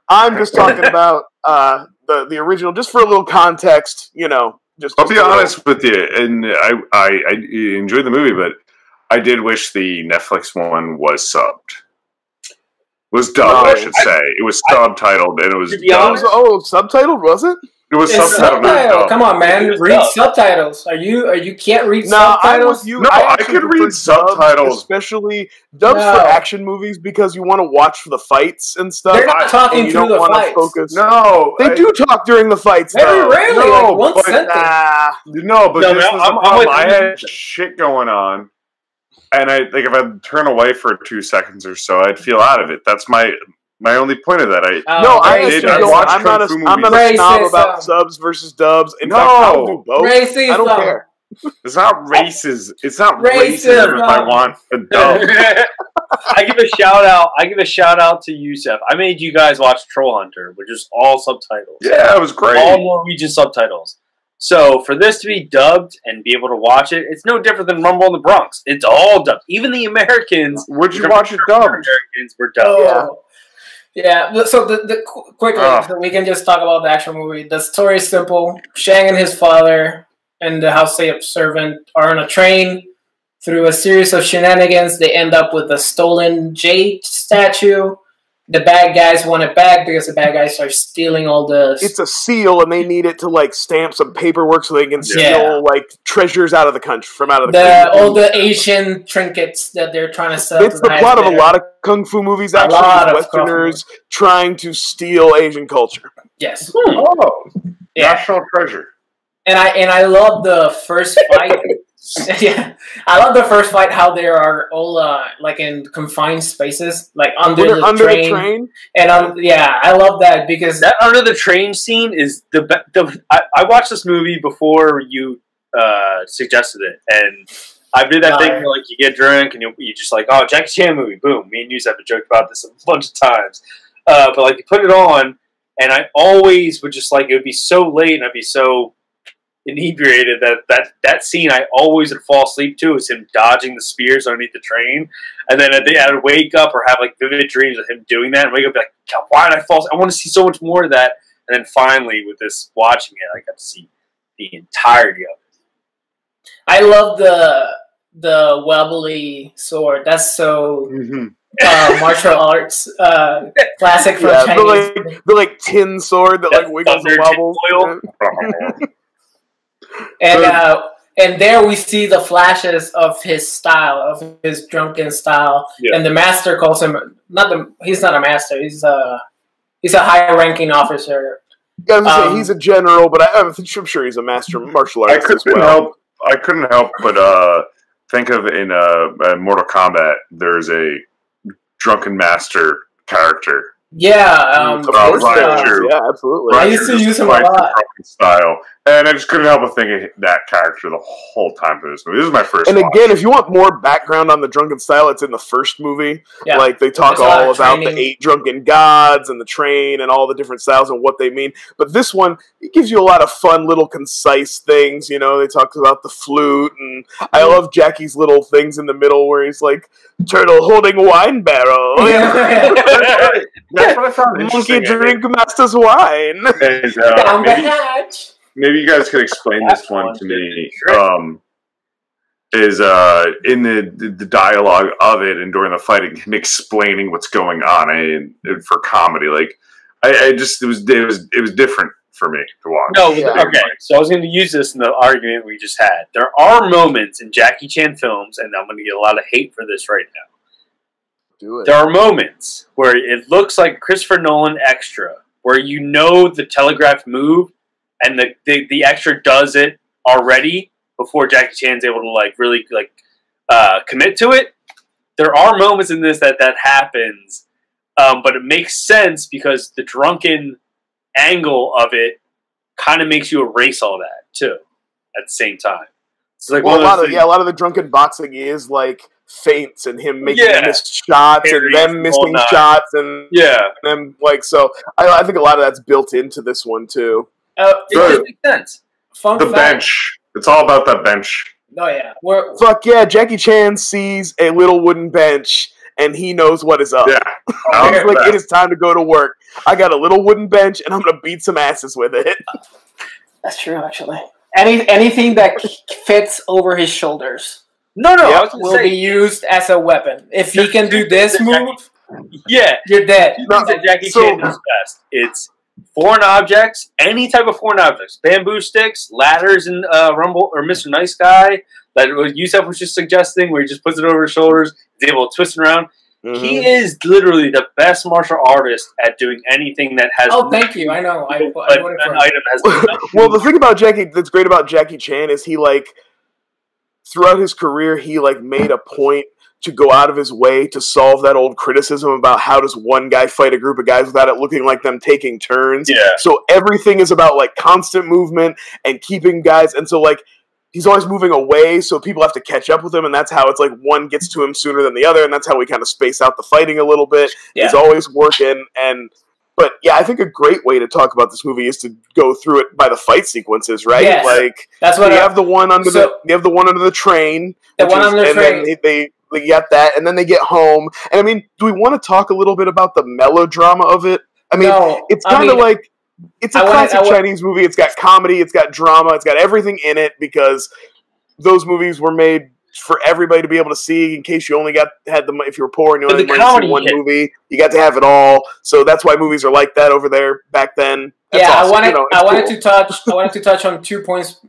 I'm just talking about the original, just for a little context, you know. I'll be honest with you, and I enjoyed the movie, but I did wish the Netflix one was subbed. Was dubbed, I should say. It was subtitled, and it was dubbed. Subtitled, was it? It was subtitled. Come on, man. Read subtitles. You can't read subtitles? I could read subtitles. Especially dubs for action movies, because you want to watch the fights and stuff. They're not talking through the fights. Focus. No. They do talk during the fights, very rarely. Like one sentence. I had shit going on. And if I turn away for 2 seconds or so, I'd feel out of it. That's my only point of that. I'm not a snob about subs versus dubs. In fact, I'll do both. Racism. I don't care. It's not racist. It's not racism if I want a dub. I give a shout out to Jusef. I made you guys watch Troll Hunter, which is all subtitles. Yeah, it was great. All Norwegian subtitals. So for this to be dubbed and be able to watch it, it's no different than Rumble in the Bronx. It's all dubbed. Even the Americans. Would you watch it dubbed? Americans were dubbed. Yeah, so quickly, so we can just talk about the actual movie. The story is simple. Shang and his father and the house servant are on a train. Through a series of shenanigans, they end up with a stolen jade statue. The bad guys want it back because the bad guys are stealing all the... It's a seal, and they need it to, like, stamp some paperwork so they can steal, like, treasures out of the country, from out of the country. All the Asian trinkets that they're trying to sell. It's the plot of a lot of Kung Fu movies, actually. Westerners trying to steal Asian culture. Yes. National treasure. And I love the first fight. Yeah, I love the first fight. How they are all like in confined spaces, like under the train. And I love that, because that under the train scene is I watched this movie before you suggested it, and I did that thing where, like, you get drunk and you just like, oh, Jackie Chan movie, boom. Me and you have joked about this a bunch of times, but like you put it on, and I always would just like, it would be so late and I'd be so inebriated that scene I always would fall asleep to, is him dodging the spears underneath the train, and then I'd wake up or have like vivid dreams of him doing that, and wake up like, God, why did I fall? I want to see so much more of that. And then finally, with this watching it, I got to see the entirety of it. I love the wobbly sword. That's so martial arts classic from Chinese. The like tin sword that like wiggles and wobbles. And there we see the flashes of his style, of his drunken style. Yeah. And the master calls him he's not a master. He's a high-ranking officer. I was gonna say he's a general, but I'm sure he's a master martial artist as well. I couldn't help but think of in Mortal Kombat, there's a Drunken Master character. Yeah, yeah, absolutely. I used to use him a lot. Style. And I just couldn't help but think of that character the whole time for this movie. This is my first. And watch. again, if you want more background on the drunken style, it's in the first movie. Yeah. Like they talk all about the 8 drunken gods and the train and all the different styles and what they mean. But this one, it gives you a lot of fun, little concise things. You know, they talk about the flute, and I love Jackie's little things in the middle where he's like, "Turtle holding wine barrel." That's what I found interesting. Monkey drink master's wine. And, Down the hatch. Maybe you guys could explain this one to me. Is in the dialogue of it and during the fighting, him explaining what's going on, and for comedy, like I just it was different for me to watch. No, okay. So I was going to use this in the argument we just had. There are moments in Jackie Chan films, and I'm going to get a lot of hate for this right now. Do it. There are moments where it looks like Christopher Nolan extra, where you know the telegraph move. And the extra does it already before Jackie Chan's able to really commit to it. There are moments in this that happens, but it makes sense because the drunken angle of it kind of makes you erase all that too at the same time. It's like a lot of the drunken boxing is like feints and him making missed shots and them missing shots and them so. I think a lot of that's built into this one too. It just makes sense. The bench. It's all about that bench. Oh, yeah. Fuck yeah, Jackie Chan sees a little wooden bench, and he knows what is up. Yeah. He's like, it is time to go to work. I got a little wooden bench, and I'm going to beat some asses with it. That's true, actually. Anything that fits over his shoulders will be used as a weapon. If he can do this move, you're dead. Jackie Chan does best. It's foreign objects, any type of foreign objects, bamboo sticks, ladders in Rumble or Mr. Nice Guy, that Jusef was just suggesting, where he just puts it over his shoulders, is able to twist it around. Mm-hmm. He is literally the best martial artist at doing anything that has. Oh, thank you. I know. An item has. Well, the thing about that's great about Jackie Chan is he throughout his career he made a point to go out of his way to solve that old criticism about how does one guy fight a group of guys without it looking like them taking turns. Yeah. So everything is about constant movement and keeping guys, and so he's always moving away, so people have to catch up with him, and that's how it's one gets to him sooner than the other, and that's how we kind of space out the fighting a little bit. Yeah. He's always working, but yeah, I think a great way to talk about this movie is to go through it by the fight sequences, right? Yes. That's what you have the one under the train. The one under the train. Then they get that, and then they get home. And I mean, do we want to talk a little bit about the melodrama of it? I mean, it's kind of it's a classic Chinese movie. It's got comedy, it's got drama, it's got everything in it because those movies were made for everybody to be able to see. In case you only had them, if you were poor and you only wanted to see one movie, you got to have it all. So that's why movies are like that over there back then. That's awesome. I wanted to touch on 2 points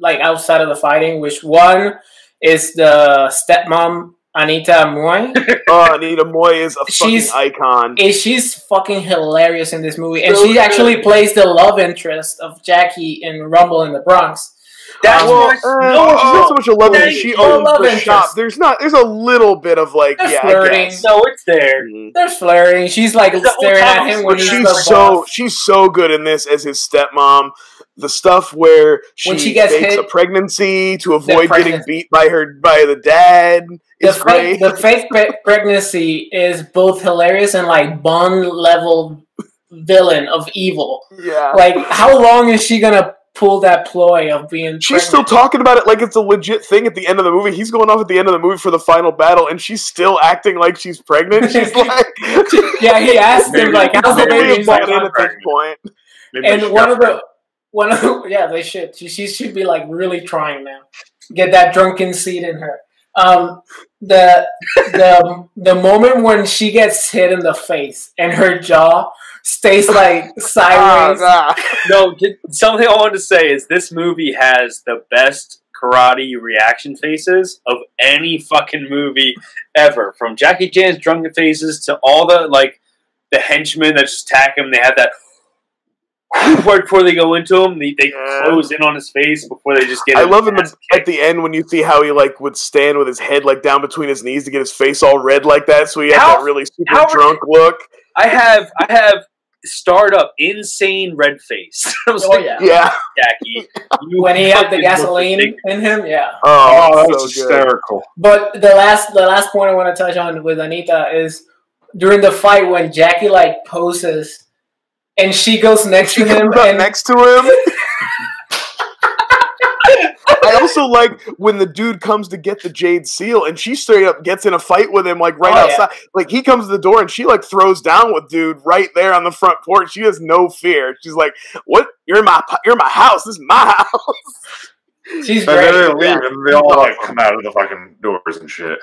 outside of the fighting. Which one is the stepmom. Anita Mui. Anita Mui is a fucking icon. And she's fucking hilarious in this movie. And she actually plays the love interest of Jackie in Rumble in the Bronx. She's not so much a love interest. She owns the shop. There's a little bit of flirting. So it's there. Mm-hmm. There's flirting. She's staring at him when she's so good in this as his stepmom. The stuff where she gets fakes hit, a pregnancy to avoid getting beat by the dad is great. The fake pregnancy is both hilarious and Bond level villain of evil. Yeah. How long is she gonna pull that ploy of being She's still talking about it like it's a legit thing at the end of the movie. He's going off at the end of the movie for the final battle, and she's still acting like she's pregnant. She's yeah, he asked him how's the baby? He's at this point. And they should. She should be really trying now. Get that drunken seed in her. The moment when she gets hit in the face and her jaw stays sideways. No, something I wanted to say is this movie has the best karate reaction faces of any fucking movie ever. From Jackie Chan's drunken faces to all the henchmen that just attack him. They have that. Right before they go into him, they close in on his face before they just get. I love him at the end when you see how he would stand with his head down between his knees to get his face all red like that, so he had that really super drunk look. I have starred up, insane red face. I was yeah. Jackie, when he had the gasoline in him, yeah. Oh, that so was hysterical. But the last point I want to touch on with Anita is during the fight when Jackie like poses and she goes next to him and next to him. I also like when the dude comes to get the jade seal and she straight up gets in a fight with him like outside. Yeah. Like he comes to the door and she like throws down with dude right there on the front porch. She has no fear. She's like, "What? You're in my house. This is my house." She's great. They leave and they all like come out of the fucking doors and shit.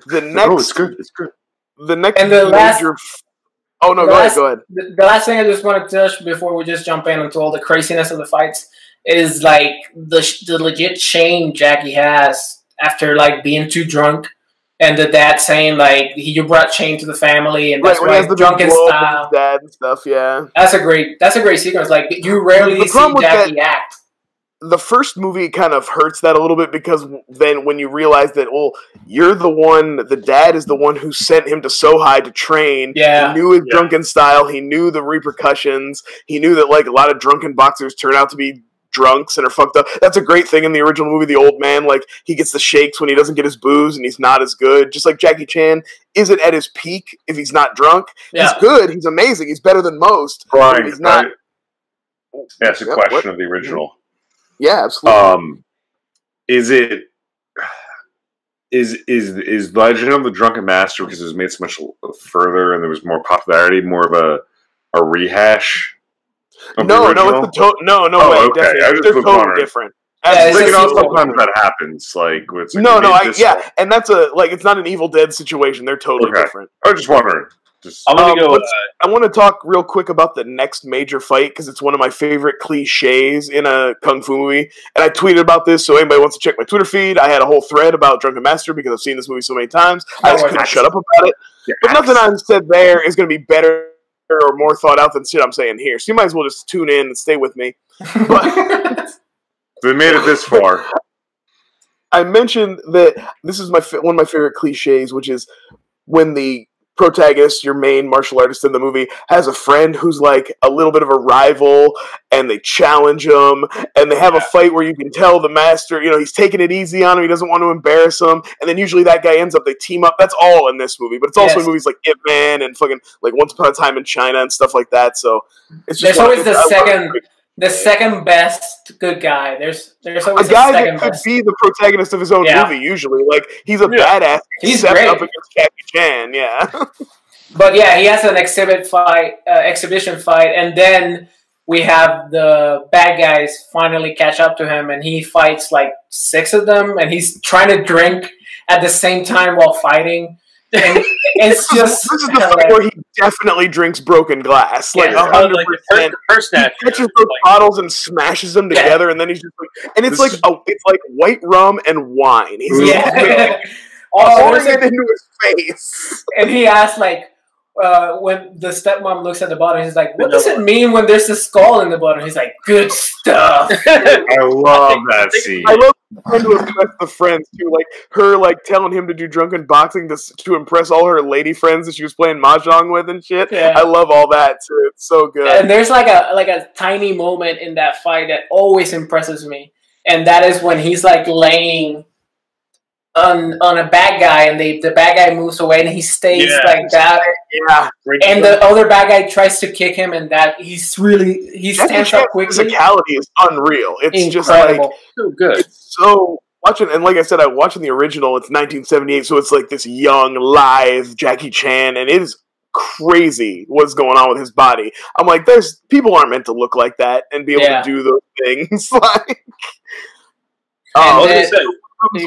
The next, oh, it's good. It's good. The next and the last. Oh no! Go ahead. The last thing I just want to touch before we just jump into all the craziness of the fights is like the legit shame Jackie has after like being too drunk, and the dad saying like you brought shame to the family, and that's why drunken style. Dad and stuff. Yeah, that's a great sequence. Like you rarely see Jackie act. The first movie kind of hurts that a little bit because then when you realize that, well, you're the dad is the one who sent him to Sohai to train. Yeah. He knew his drunken style. He knew the repercussions. He knew that like a lot of drunken boxers turn out to be drunks and are fucked up. That's a great thing in the original movie. The old man, like he gets the shakes when he doesn't get his booze and he's not as good. Just like Jackie Chan isn't at his peak if he's not drunk. Yeah. He's good. He's amazing. He's better than most. Right. He's not. That's a question of the original. Yeah, absolutely. Is Legend of the Drunken Master, because it was made so much further and there was more popularity, more of a rehash? No, it's no way. Okay. Definitely. They're totally different. Yeah, sometimes that happens. Like, with and that's it's not an Evil Dead situation. They're totally different. I was just wondering. I'm gonna go. I want to talk real quick about the next major fight because it's one of my favorite cliches in a kung fu movie. And I tweeted about this, so anybody wants to check my Twitter feed. I had a whole thread about Drunken Master because I've seen this movie so many times. I just couldn't shut up about it. But nothing I've said there is going to be better or more thought out than shit I'm saying here. So you might as well just tune in and stay with me. But they made it this far. I mentioned that this is one of my favorite cliches, which is when the protagonist, your main martial artist in the movie, has a friend who's like a little bit of a rival, and they challenge him, and they have a fight where you can tell the master, he's taking it easy on him, he doesn't want to embarrass him, and then usually that guy ends up, they team up. That's all in this movie, but it's also in movies like Ip Man and fucking like Once Upon a Time in China and stuff like that. So it's just always the second best good guy. There's always a guy that could be the protagonist of his own movie. Usually, like he's a badass. He's great up against Jackie Chan. Yeah, but yeah, he has an exhibition fight, and then we have the bad guys finally catch up to him, and he fights like 6 of them, and he's trying to drink at the same time while fighting. And it's just this is the fight where he definitely drinks broken glass, like 100%. He catches those bottles and smashes them together, and then he's just like, and it's like white rum and wine. He's pouring it into his face, and he asks like, when the stepmom looks at the bottle, he's like, "What does it mean when there's a skull in the bottle?" He's like, "Good stuff." I love that scene. I love the friends too, like her like telling him to do drunken boxing to impress all her lady friends that she was playing mahjong with and shit. Yeah. I love all that too. It's so good. And there's like a tiny moment in that fight that always impresses me, and that is when he's like laying on a bad guy, and the bad guy moves away, and he stays like that. Yeah, and the other bad guy tries to kick him, and that he stands up quickly. Physicality is unreal. It's incredible. Just like so good. It's so watching, and like I said, I'm watching the original. It's 1978, so it's like this young, lithe Jackie Chan, and it is crazy what's going on with his body. I'm like, there's people aren't meant to look like that and be able to do those things. Like,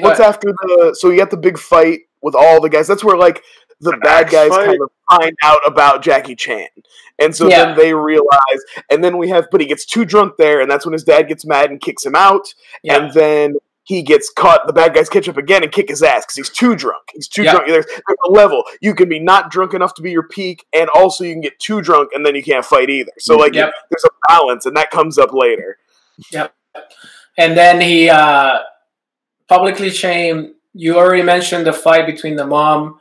what's after so you got the big fight with all the guys. That's where like the bad guys kind of find out about Jackie Chan, and so then they realize, and then but he gets too drunk there, and that's when his dad gets mad and kicks him out, and then he gets caught. The bad guys catch up again and kick his ass because he's too drunk. He's too drunk. There's a level. You can be not drunk enough to be your peak, and also you can get too drunk and then you can't fight either. So like there's a balance, and that comes up later. Yep. And then he publicly shamed. You already mentioned the fight between the mom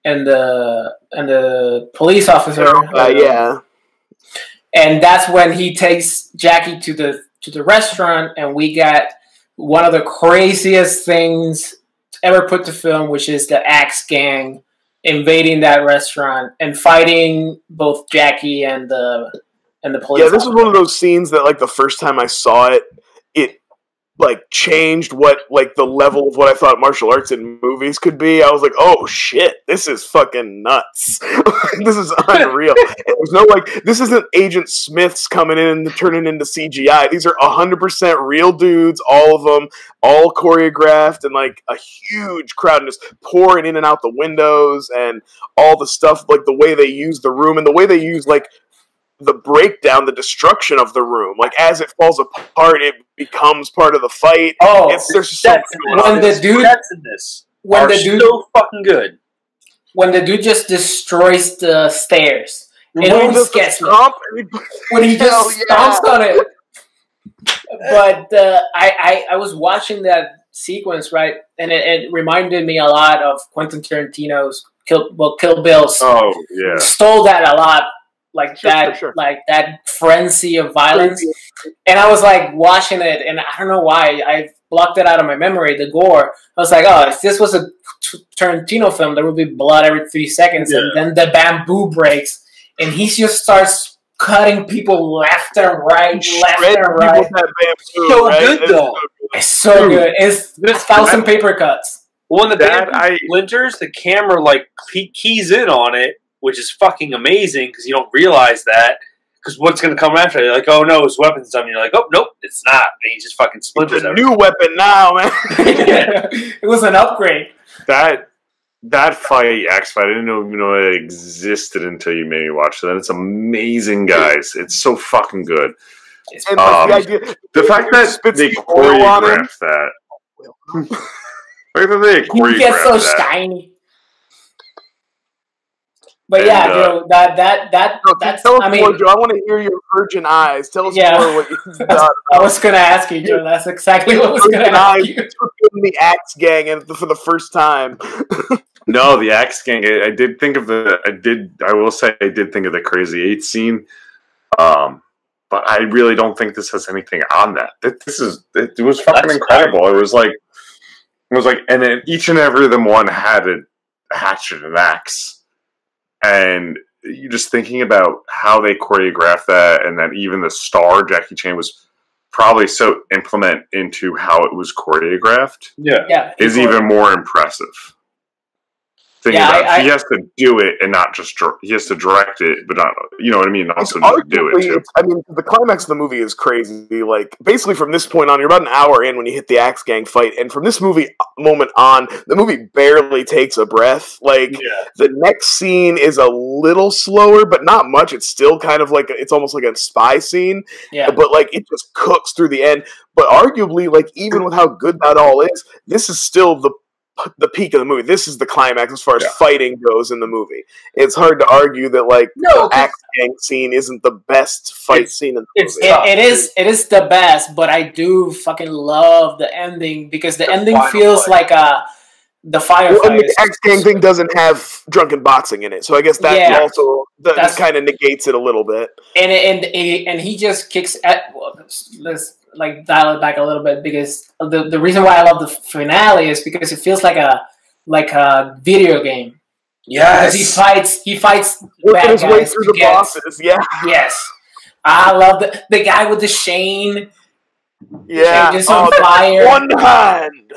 and the police officer. And that's when he takes Jackie to the restaurant, and we got one of the craziest things ever put to film, which is the Axe Gang invading that restaurant and fighting both Jackie and the police. Yeah, this was one of those scenes that, like, the first time I saw it, it like changed what like the level of what I thought martial arts in movies could be. I was like, oh shit, this is fucking nuts. This is unreal. There's no like, this isn't Agent Smith's coming in and turning into CGI. These are 100% real dudes, all of them, all choreographed, and like a huge crowd and just pouring in and out the windows and all the stuff, like the way they use the room and the way they use like the breakdown, the destruction of the room. Like, as it falls apart, it becomes part of the fight. Oh, there's so much going on. The dude so fucking good. When the dude just destroys the stairs, it almost gets me. When he just stomps on it. But I was watching that sequence, right, and it reminded me a lot of Quentin Tarantino's Kill Bill's. Oh yeah, stole that a lot. Like like that frenzy of violence, and I was like watching it, and I don't know why I blocked it out of my memory. The gore, I was like, oh, if this was a Tarantino film, there would be blood every 3 seconds, and then the bamboo breaks, and he just starts cutting people left and right, So good though. It's so good. It's 1,000 paper cuts. When the bamboo splinters, the camera like keys in on it, which is fucking amazing because you don't realize that. Because what's going to come after? You're like, oh no, his weapon's done. You're like, oh nope, it's not. And he just fucking splinters. It's a new weapon now, man. It was an upgrade. That fight, Axe fight, I didn't even know it existed until you made me watch it. And it's amazing, guys. It's so fucking good. And the fact that they choreographed that. He gets so shiny. But yeah, Joe, that's. Tell us more, Joe. I want to hear your virgin eyes. Tell us more what you got. I was going to ask you, Joe. That's exactly what I was going to ask you. The Axe Gang, and for the first time. No, the Axe Gang. I did think of the. I will say I did think of the Crazy 8 scene. But I really don't think this has anything on that. It was fucking incredible. It was like, and then each and every one had a hatchet and axe. And you're just thinking about how they choreographed that, and that even the star, Jackie Chan, was probably so implement into how it was choreographed. Yeah, is even more impressive. He has to do it and not just he has to direct it, but not, you know what I mean, also just do it too. I mean, the climax of the movie is crazy. Like, basically from this point on, you're about an hour in when you hit the Axe Gang fight, and from this moment on, the movie barely takes a breath. Like, the next scene is a little slower, but not much. It's still kind of like, it's almost like a spy scene, but like, it just cooks through the end. But arguably, like, even with how good that all is, this is still the peak of the movie. This is the climax as far as fighting goes in the movie. It's hard to argue that like the Axe Gang scene isn't the best fight scene in the movie. It is the best, but I do fucking love the ending because the ending feels like the firefighters. Well, and the Axe Gang thing doesn't have drunken boxing in it, so I guess that also that kind of negates it a little bit. And he just kicks at. Let's like dial it back a little bit because the reason why I love the finale is because it feels like a video game. Yes, he fights bad his way through the bosses. Yes, I love the guy with the Shane. Yeah, changes on fire. One hand.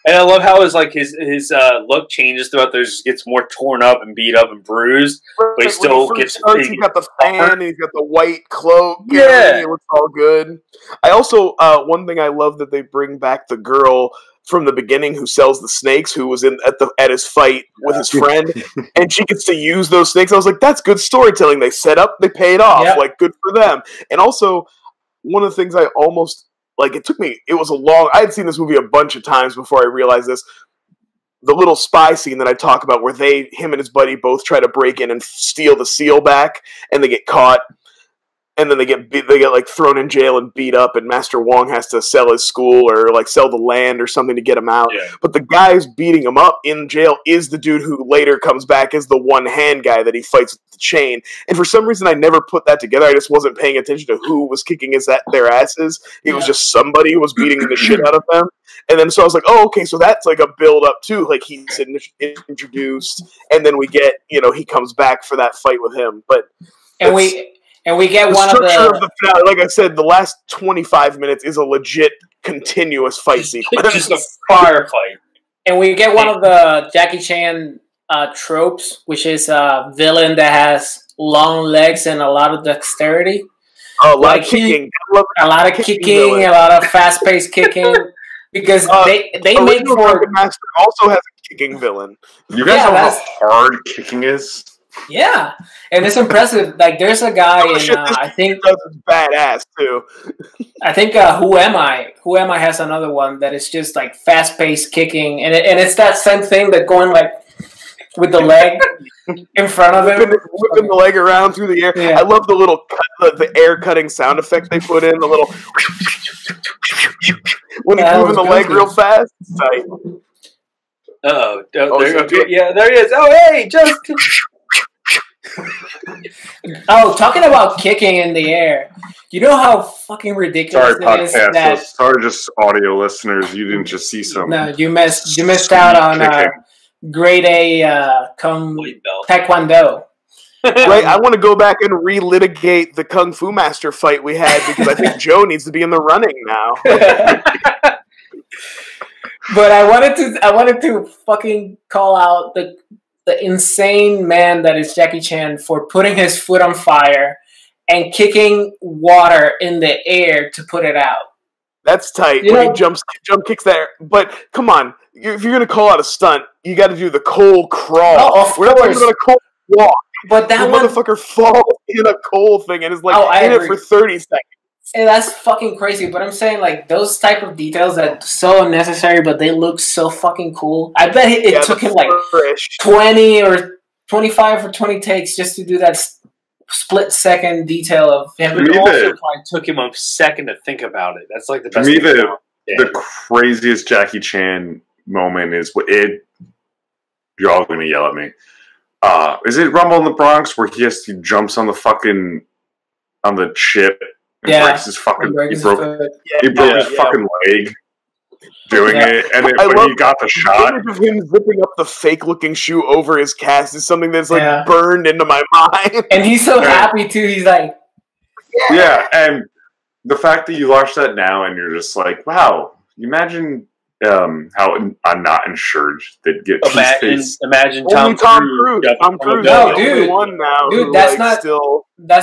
And I love how his look changes throughout. There, just gets more torn up and beat up and bruised, but he still gets. He's got the fan and he's got the white cloak. Yeah, it looks all good. I also one thing I love that they bring back the girl from the beginning who sells the snakes, who was at his fight with his friend, and she gets to use those snakes. I was like, that's good storytelling. They set up, they paid off. Yep. Like, good for them. And also, one of the things I almost. Like, I had seen this movie a bunch of times before I realized this. The little spy scene that I talk about where him and his buddy both try to break in and steal the seal back, and they get caught. and then they get like thrown in jail and beat up, and Master Wong has to sell his school or like sell the land or something to get him out. Yeah. But the guy who's beating him up in jail is the dude who later comes back as the one-hand guy that he fights with the chain. And for some reason, I never put that together. I just wasn't paying attention to who was kicking their asses. It was just somebody who was beating the shit out of them. And then so I was like, oh, okay, so that's like a build-up too. Like he's introduced, and then we get, he comes back for that fight with him. But And we get one of the finale. Like I said, the last 25 minutes is a legit continuous fight sequence. Just a firefight. And we get one of the Jackie Chan tropes, which is a villain that has long legs and a lot of dexterity. A lot of kicking. A lot of kicking, a lot of fast-paced kicking. Because they make for... Drunken Master also has a kicking villain. You guys know how hard kicking is? Yeah, and it's impressive. Like, there's a guy I think that's badass too. I think Who Am I? Who Am I has another one that is just like fast-paced kicking, and it's that same thing that going like with the leg in front of him, whipping the leg around through the air. Yeah. I love the little the air cutting sound effect they put in. The little when he's moving the leg real fast. It's tight. Uh-oh. There he is. Oh, hey, just. Oh, talking about kicking in the air. You know how fucking ridiculous it is that... Sorry, just audio listeners. You didn't just see something. No, you missed out on grade A Taekwondo. Right, I want to go back and relitigate the Kung Fu Master fight we had because I think Joe needs to be in the running now. But I wanted to fucking call out the insane man that is Jackie Chan for putting his foot on fire and kicking water in the air to put it out. That's tight. He jump kicks there. But come on, if you're gonna call out a stunt, you got to do the coal crawl. Oh, we're not talking about a coal walk. But that motherfucker falls in a coal thing and is like in it for 30 seconds. And that's fucking crazy, but I'm saying, like, those type of details that are so unnecessary, but they look so fucking cool. I bet it took him, like, 20 or 25 or 20 takes just to do that split-second detail of him. It also probably took him a second to think about it. That's, like, the best thing. To me, the craziest Jackie Chan moment is you're all going to yell at me. Is it Rumble in the Bronx where he jumps on the ship? He breaks his fucking. He broke his fucking leg doing it, and then when he got the shot, of him zipping up the fake-looking shoe over his cast is something that's like burned into my mind. And he's so happy too. He's like, yeah. And the fact that you watch that now and you're just like, wow. Imagine how I'm not insured they'd get. Imagine Tom Cruise. Tom Cruise, no, dude. One now. Dude, that's not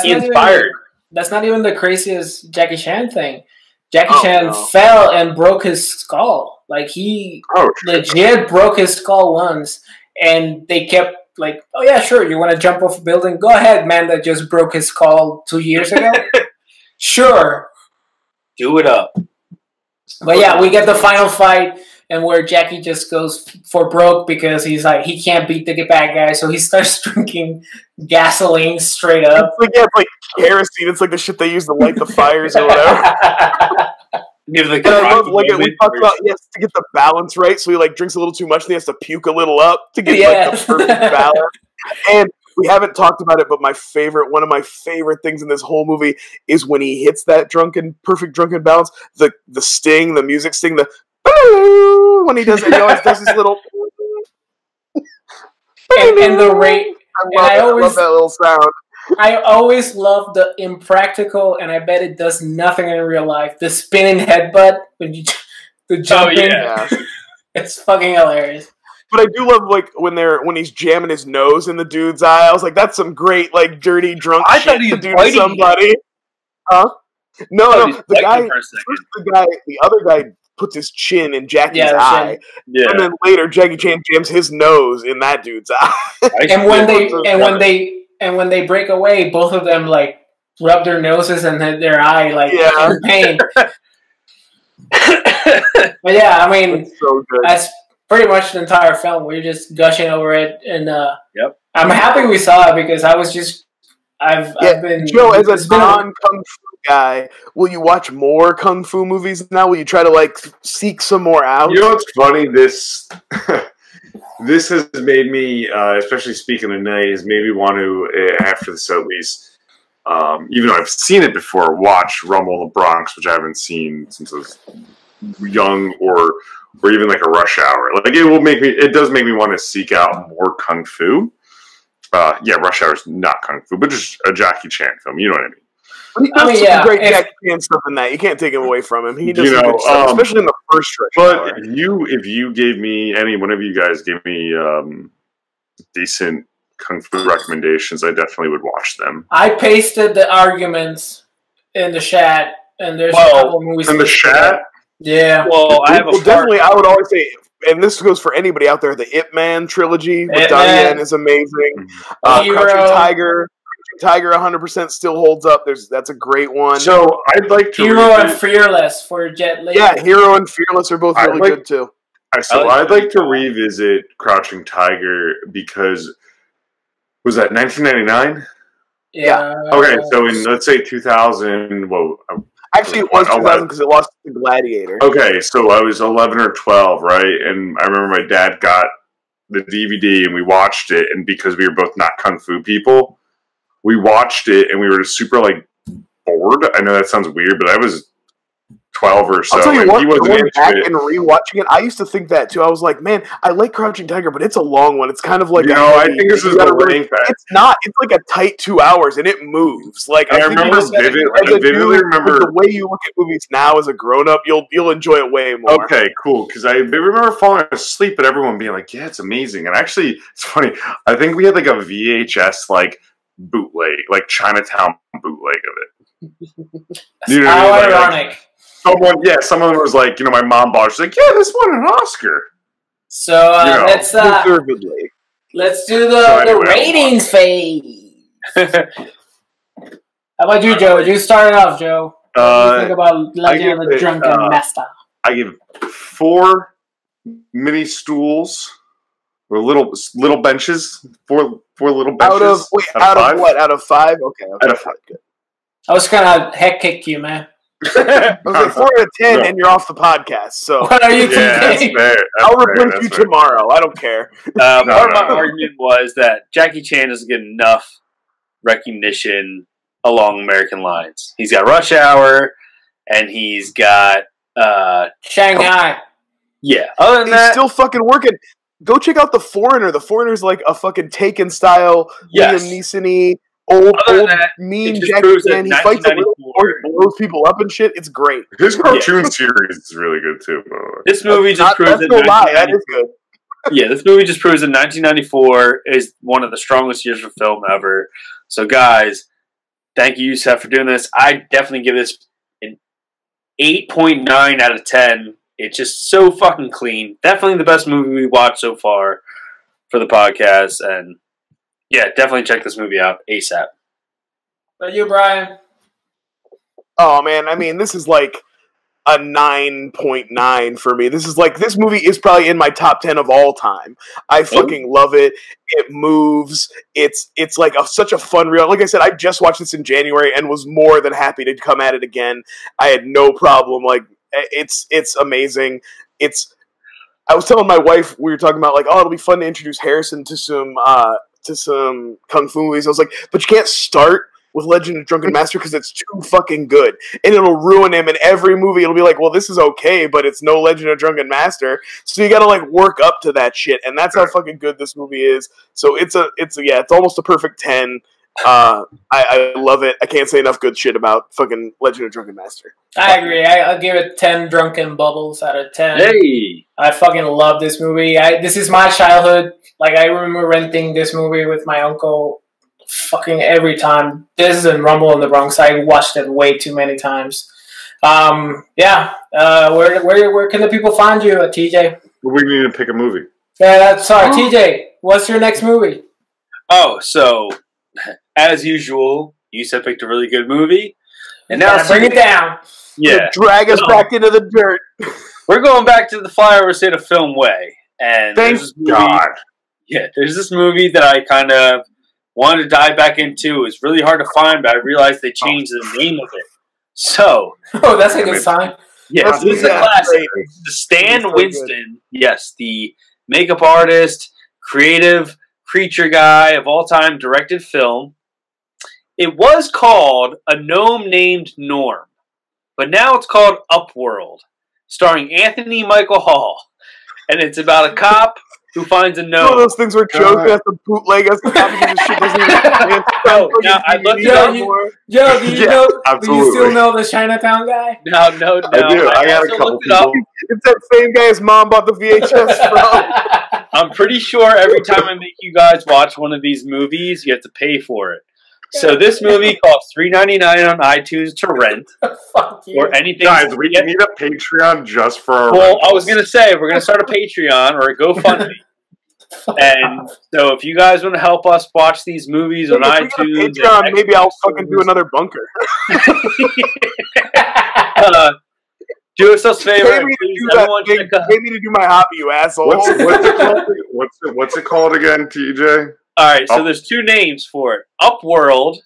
inspired. That's not even the craziest Jackie Chan thing. Jackie Chan fell and broke his skull. Like, he legit broke his skull once, and they kept like, oh yeah, sure, you want to jump off a building? Go ahead, man that just broke his skull 2 years ago. Sure. Do it up. But yeah, we get the final fight, and where Jackie just goes for broke because he's like, he can't beat the bad guy, so he starts drinking gasoline straight up. It's like kerosene. It's like the shit they use to light the fires or whatever. We talked about he has to get the balance right, so he like drinks a little too much and he has to puke a little up to get like the perfect balance. And we haven't talked about it, but one of my favorite things in this whole movie is when he hits that perfect drunken balance, the sting, the music sting, when he does it, he always does his little and the rate. I love that little sound. I always love the impractical, and I bet it does nothing in real life. The spinning headbutt when you the jumping. It's fucking hilarious. But I do love like when he's jamming his nose in the dude's eye. I was like, that's some great like dirty drunk shit to do to somebody. Huh? No, the other guy puts his chin in Jackie's eye, and then later Jackie Chan jams his nose in that dude's eye. And when they break away, both of them like rub their noses and their eye like in pain. But yeah, I mean, that's pretty much the entire film. We're just gushing over it, and I'm happy we saw it because I've been Joe, as a non-kung fu guy, will you watch more kung fu movies now? Will you try to like seek some more out? You know what's funny? This this has made me, especially speaking tonight, has made me want to, after this at least, even though I've seen it before, watch Rumble in the Bronx, which I haven't seen since I was young, or even like a Rush Hour. Like it does make me want to seek out more kung fu. Yeah, Rush Hour is not kung fu, but just a Jackie Chan film. You know what I mean? He does some great Jackie Chan stuff in that. You can't take him away from him. He does some good stuff, especially in the first Rush Hour. But if you gave me one of you guys gave me decent kung fu recommendations, I definitely would watch them. I pasted the arguments in the chat, and there's a couple movies in the chat. Yeah. Well, I would always say, and this goes for anybody out there, the Ip Man trilogy with Donnie Yen is amazing. Crouching Tiger 100% still holds up. That's a great one. So I'd like to Hero and Fearless for Jet Li. Yeah, Hero and Fearless are both really good too. I'd like to revisit Crouching Tiger because was that 1999? Yeah. Okay, so in let's say 2000. Well, actually, it was 2000 because it lost to Gladiator. Okay, so I was 11 or 12, right? And I remember my dad got the DVD and we watched it, and because we were both not kung fu people, we watched it and we were just super like bored. I know that sounds weird, but I was 12 or so. I'll tell you what, he wasn't going into back it. and rewatching it, I used to think that too. I was like, man, I like Crouching Tiger, but it's a long one. It's kind of like I think this is the length. It's not. It's like a tight 2 hours, and it moves. Like I remember vividly remember the way you look at movies now as a grown up. You'll enjoy it way more. Okay, cool. Because I remember falling asleep, but everyone being like, "Yeah, it's amazing." And actually, it's funny. I think we had like a VHS like bootleg, like Chinatown bootleg of it. You know How what I mean? ironic. Someone was like, my mom bought it. She's like, yeah, this won an Oscar. So let's do the ratings phase. How about you, Joe? You start it off, Joe. What do you think about Legend of the Drunken Master? I give 4 mini stools or little benches. Four little benches. Out of what? Out of 5? Okay. Out of 5. Good. I was gonna heck kick you, man. I was like 4 out of 10, and you're off the podcast. So what are you thinking? I'll replace you tomorrow. I don't care. Part of my argument was that Jackie Chan doesn't get enough recognition along American lines. He's got Rush Hour, and he's got Shanghai. Yeah, other than that, he's still fucking working. Go check out The Foreigner. The Foreigner's like a fucking Taken style, Liam Neeson-y, old mean Jackie Chan. He fights a little more, blows people up and shit. It's great. His cartoon series is really good too. This movie just proves that that is good. Yeah, this movie just proves that 1994 is one of the strongest years for film ever. So, guys, thank you, Jusef, for doing this. I definitely give this an 8.9 out of 10. It's just so fucking clean. Definitely the best movie we watched so far for the podcast. And, yeah, definitely check this movie out ASAP. But you, Brian? Oh, man, I mean, this is like a 9.9 for me. This movie is probably in my top 10 of all time. I fucking love it. It moves. It's like such a fun reel. Like I said, I just watched this in January and was more than happy to come at it again. I had no problem. Like, it's amazing. I was telling my wife, we were talking about like, oh, it'll be fun to introduce Harrison to some kung fu movies. I was like, but you can't start with Legend of Drunken Master because it's too fucking good. And it'll ruin him in every movie. It'll be like, well, this is okay, but it's no Legend of Drunken Master. So you gotta like work up to that shit. And that's how fucking good this movie is. So it's almost a perfect 10. I love it. I can't say enough good shit about fucking Legend of Drunken Master. I agree. I'll give it 10 drunken bubbles out of 10. Hey! I fucking love this movie. This is my childhood. Like, I remember renting this movie with my uncle fucking every time. This and Rumble in the Bronx. I watched it way too many times. Where can the people find you, TJ? We need to pick a movie. Yeah, TJ. What's your next movie? Oh, so as usual, Jusef picked a really good movie, and now bring it down. Yeah, drag us back into the dirt. We're going back to the Flyover State of Film way, and thank God. Yeah, there's this movie that I kind of Wanted to dive back into. It was really hard to find, but I realized they changed the name of it. So, oh, that's a good sign. Yes, this is a classic. The Stan Winston, yes, the makeup artist, creative creature guy of all time, directed film. It was called A Gnome Named Norm, but now it's called Upworld, starring Anthony Michael Hall, and it's about a cop who finds a gnome. One of those things where Joe has to bootleg us. Shit doesn't even now I looked it up. Joe, do you still know the Chinatown guy? No. I do. I got a couple people. It's that same guy his mom bought the VHS from. I'm pretty sure every time I make you guys watch one of these movies, you have to pay for it. So this movie costs $3.99 on iTunes to rent, or anything. Guys, we need a Patreon just for our rentals. I was gonna say we're gonna start a Patreon or a GoFundMe, and so if you guys want to help us watch these movies on iTunes, Patreon, maybe I'll fucking do another bunker. Do us a favor. Pay me to do my hobby, you asshole. What's it called again, TJ? All right, so there's two names for it: Upworld,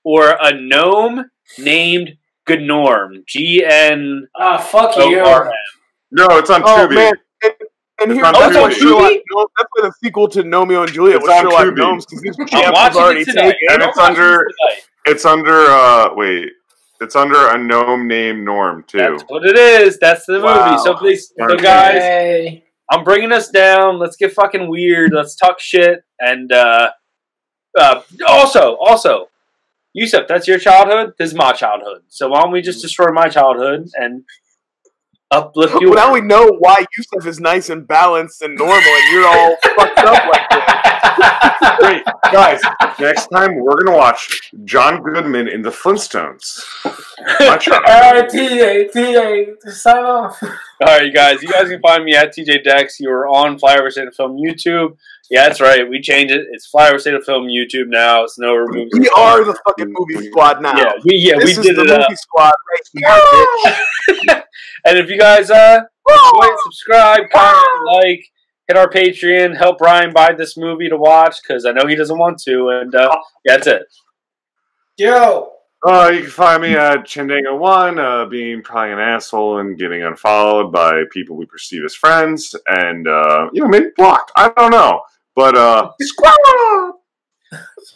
or A Gnome Named Gnorm. GN. Fuck you. No, it's on Tubi. Man. And here's that's why the sequel to Gnomeo and Juliet was Sherlock Gnomes, because this chapter was already taken. And it's under A Gnome Named Norm too. That's what it is. That's the movie. So please, guys, I'm bringing us down. Let's get fucking weird. Let's talk shit. And also, Jusef, that's your childhood. This is my childhood. So why don't we just destroy my childhood and uplift you? Well, now we know why Jusef is nice and balanced and normal, and you're all fucked up like that. Great, guys. Next time we're gonna watch John Goodman in the Flintstones. Alright, TJ, sign off. Alright, you guys can find me at TJ Dex. You're on Flyover State of Film YouTube. Yeah, that's right. We changed it. It's Flyover State of Film YouTube now. It's no movie. We are the fucking movie squad now. Yeah, we did the movie squad right here. And if you guys enjoy it, subscribe, comment, like, hit our Patreon, help Ryan buy this movie to watch, because I know he doesn't want to. And that's it. Yo. You can find me at Chindango1, being probably an asshole and getting unfollowed by people we perceive as friends, and maybe blocked. I don't know, but squad.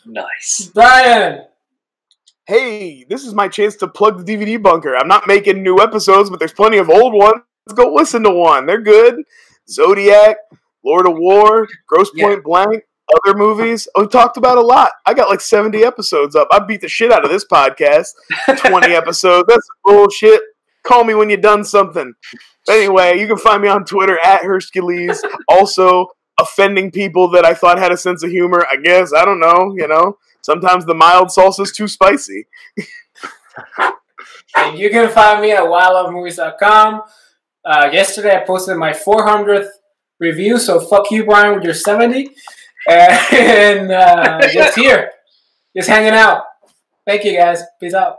Nice, Brian. Hey, this is my chance to plug the DVD bunker. I'm not making new episodes, but there's plenty of old ones. Let's go listen to one. They're good. Zodiac, Lord of War, Gross Point Blank. Other movies, we talked about a lot. I got like 70 episodes up. I beat the shit out of this podcast. 20 episodes. That's bullshit. Call me when you've done something. Anyway, you can find me on Twitter at Hercules. Also, offending people that I thought had a sense of humor. I guess. I don't know. Sometimes the mild salsa is too spicy. And you can find me at wildlovemovies.com. Yesterday I posted my 400th review, so fuck you, Brian, with your 70. And just here. Just hanging out. Thank you, guys. Peace out.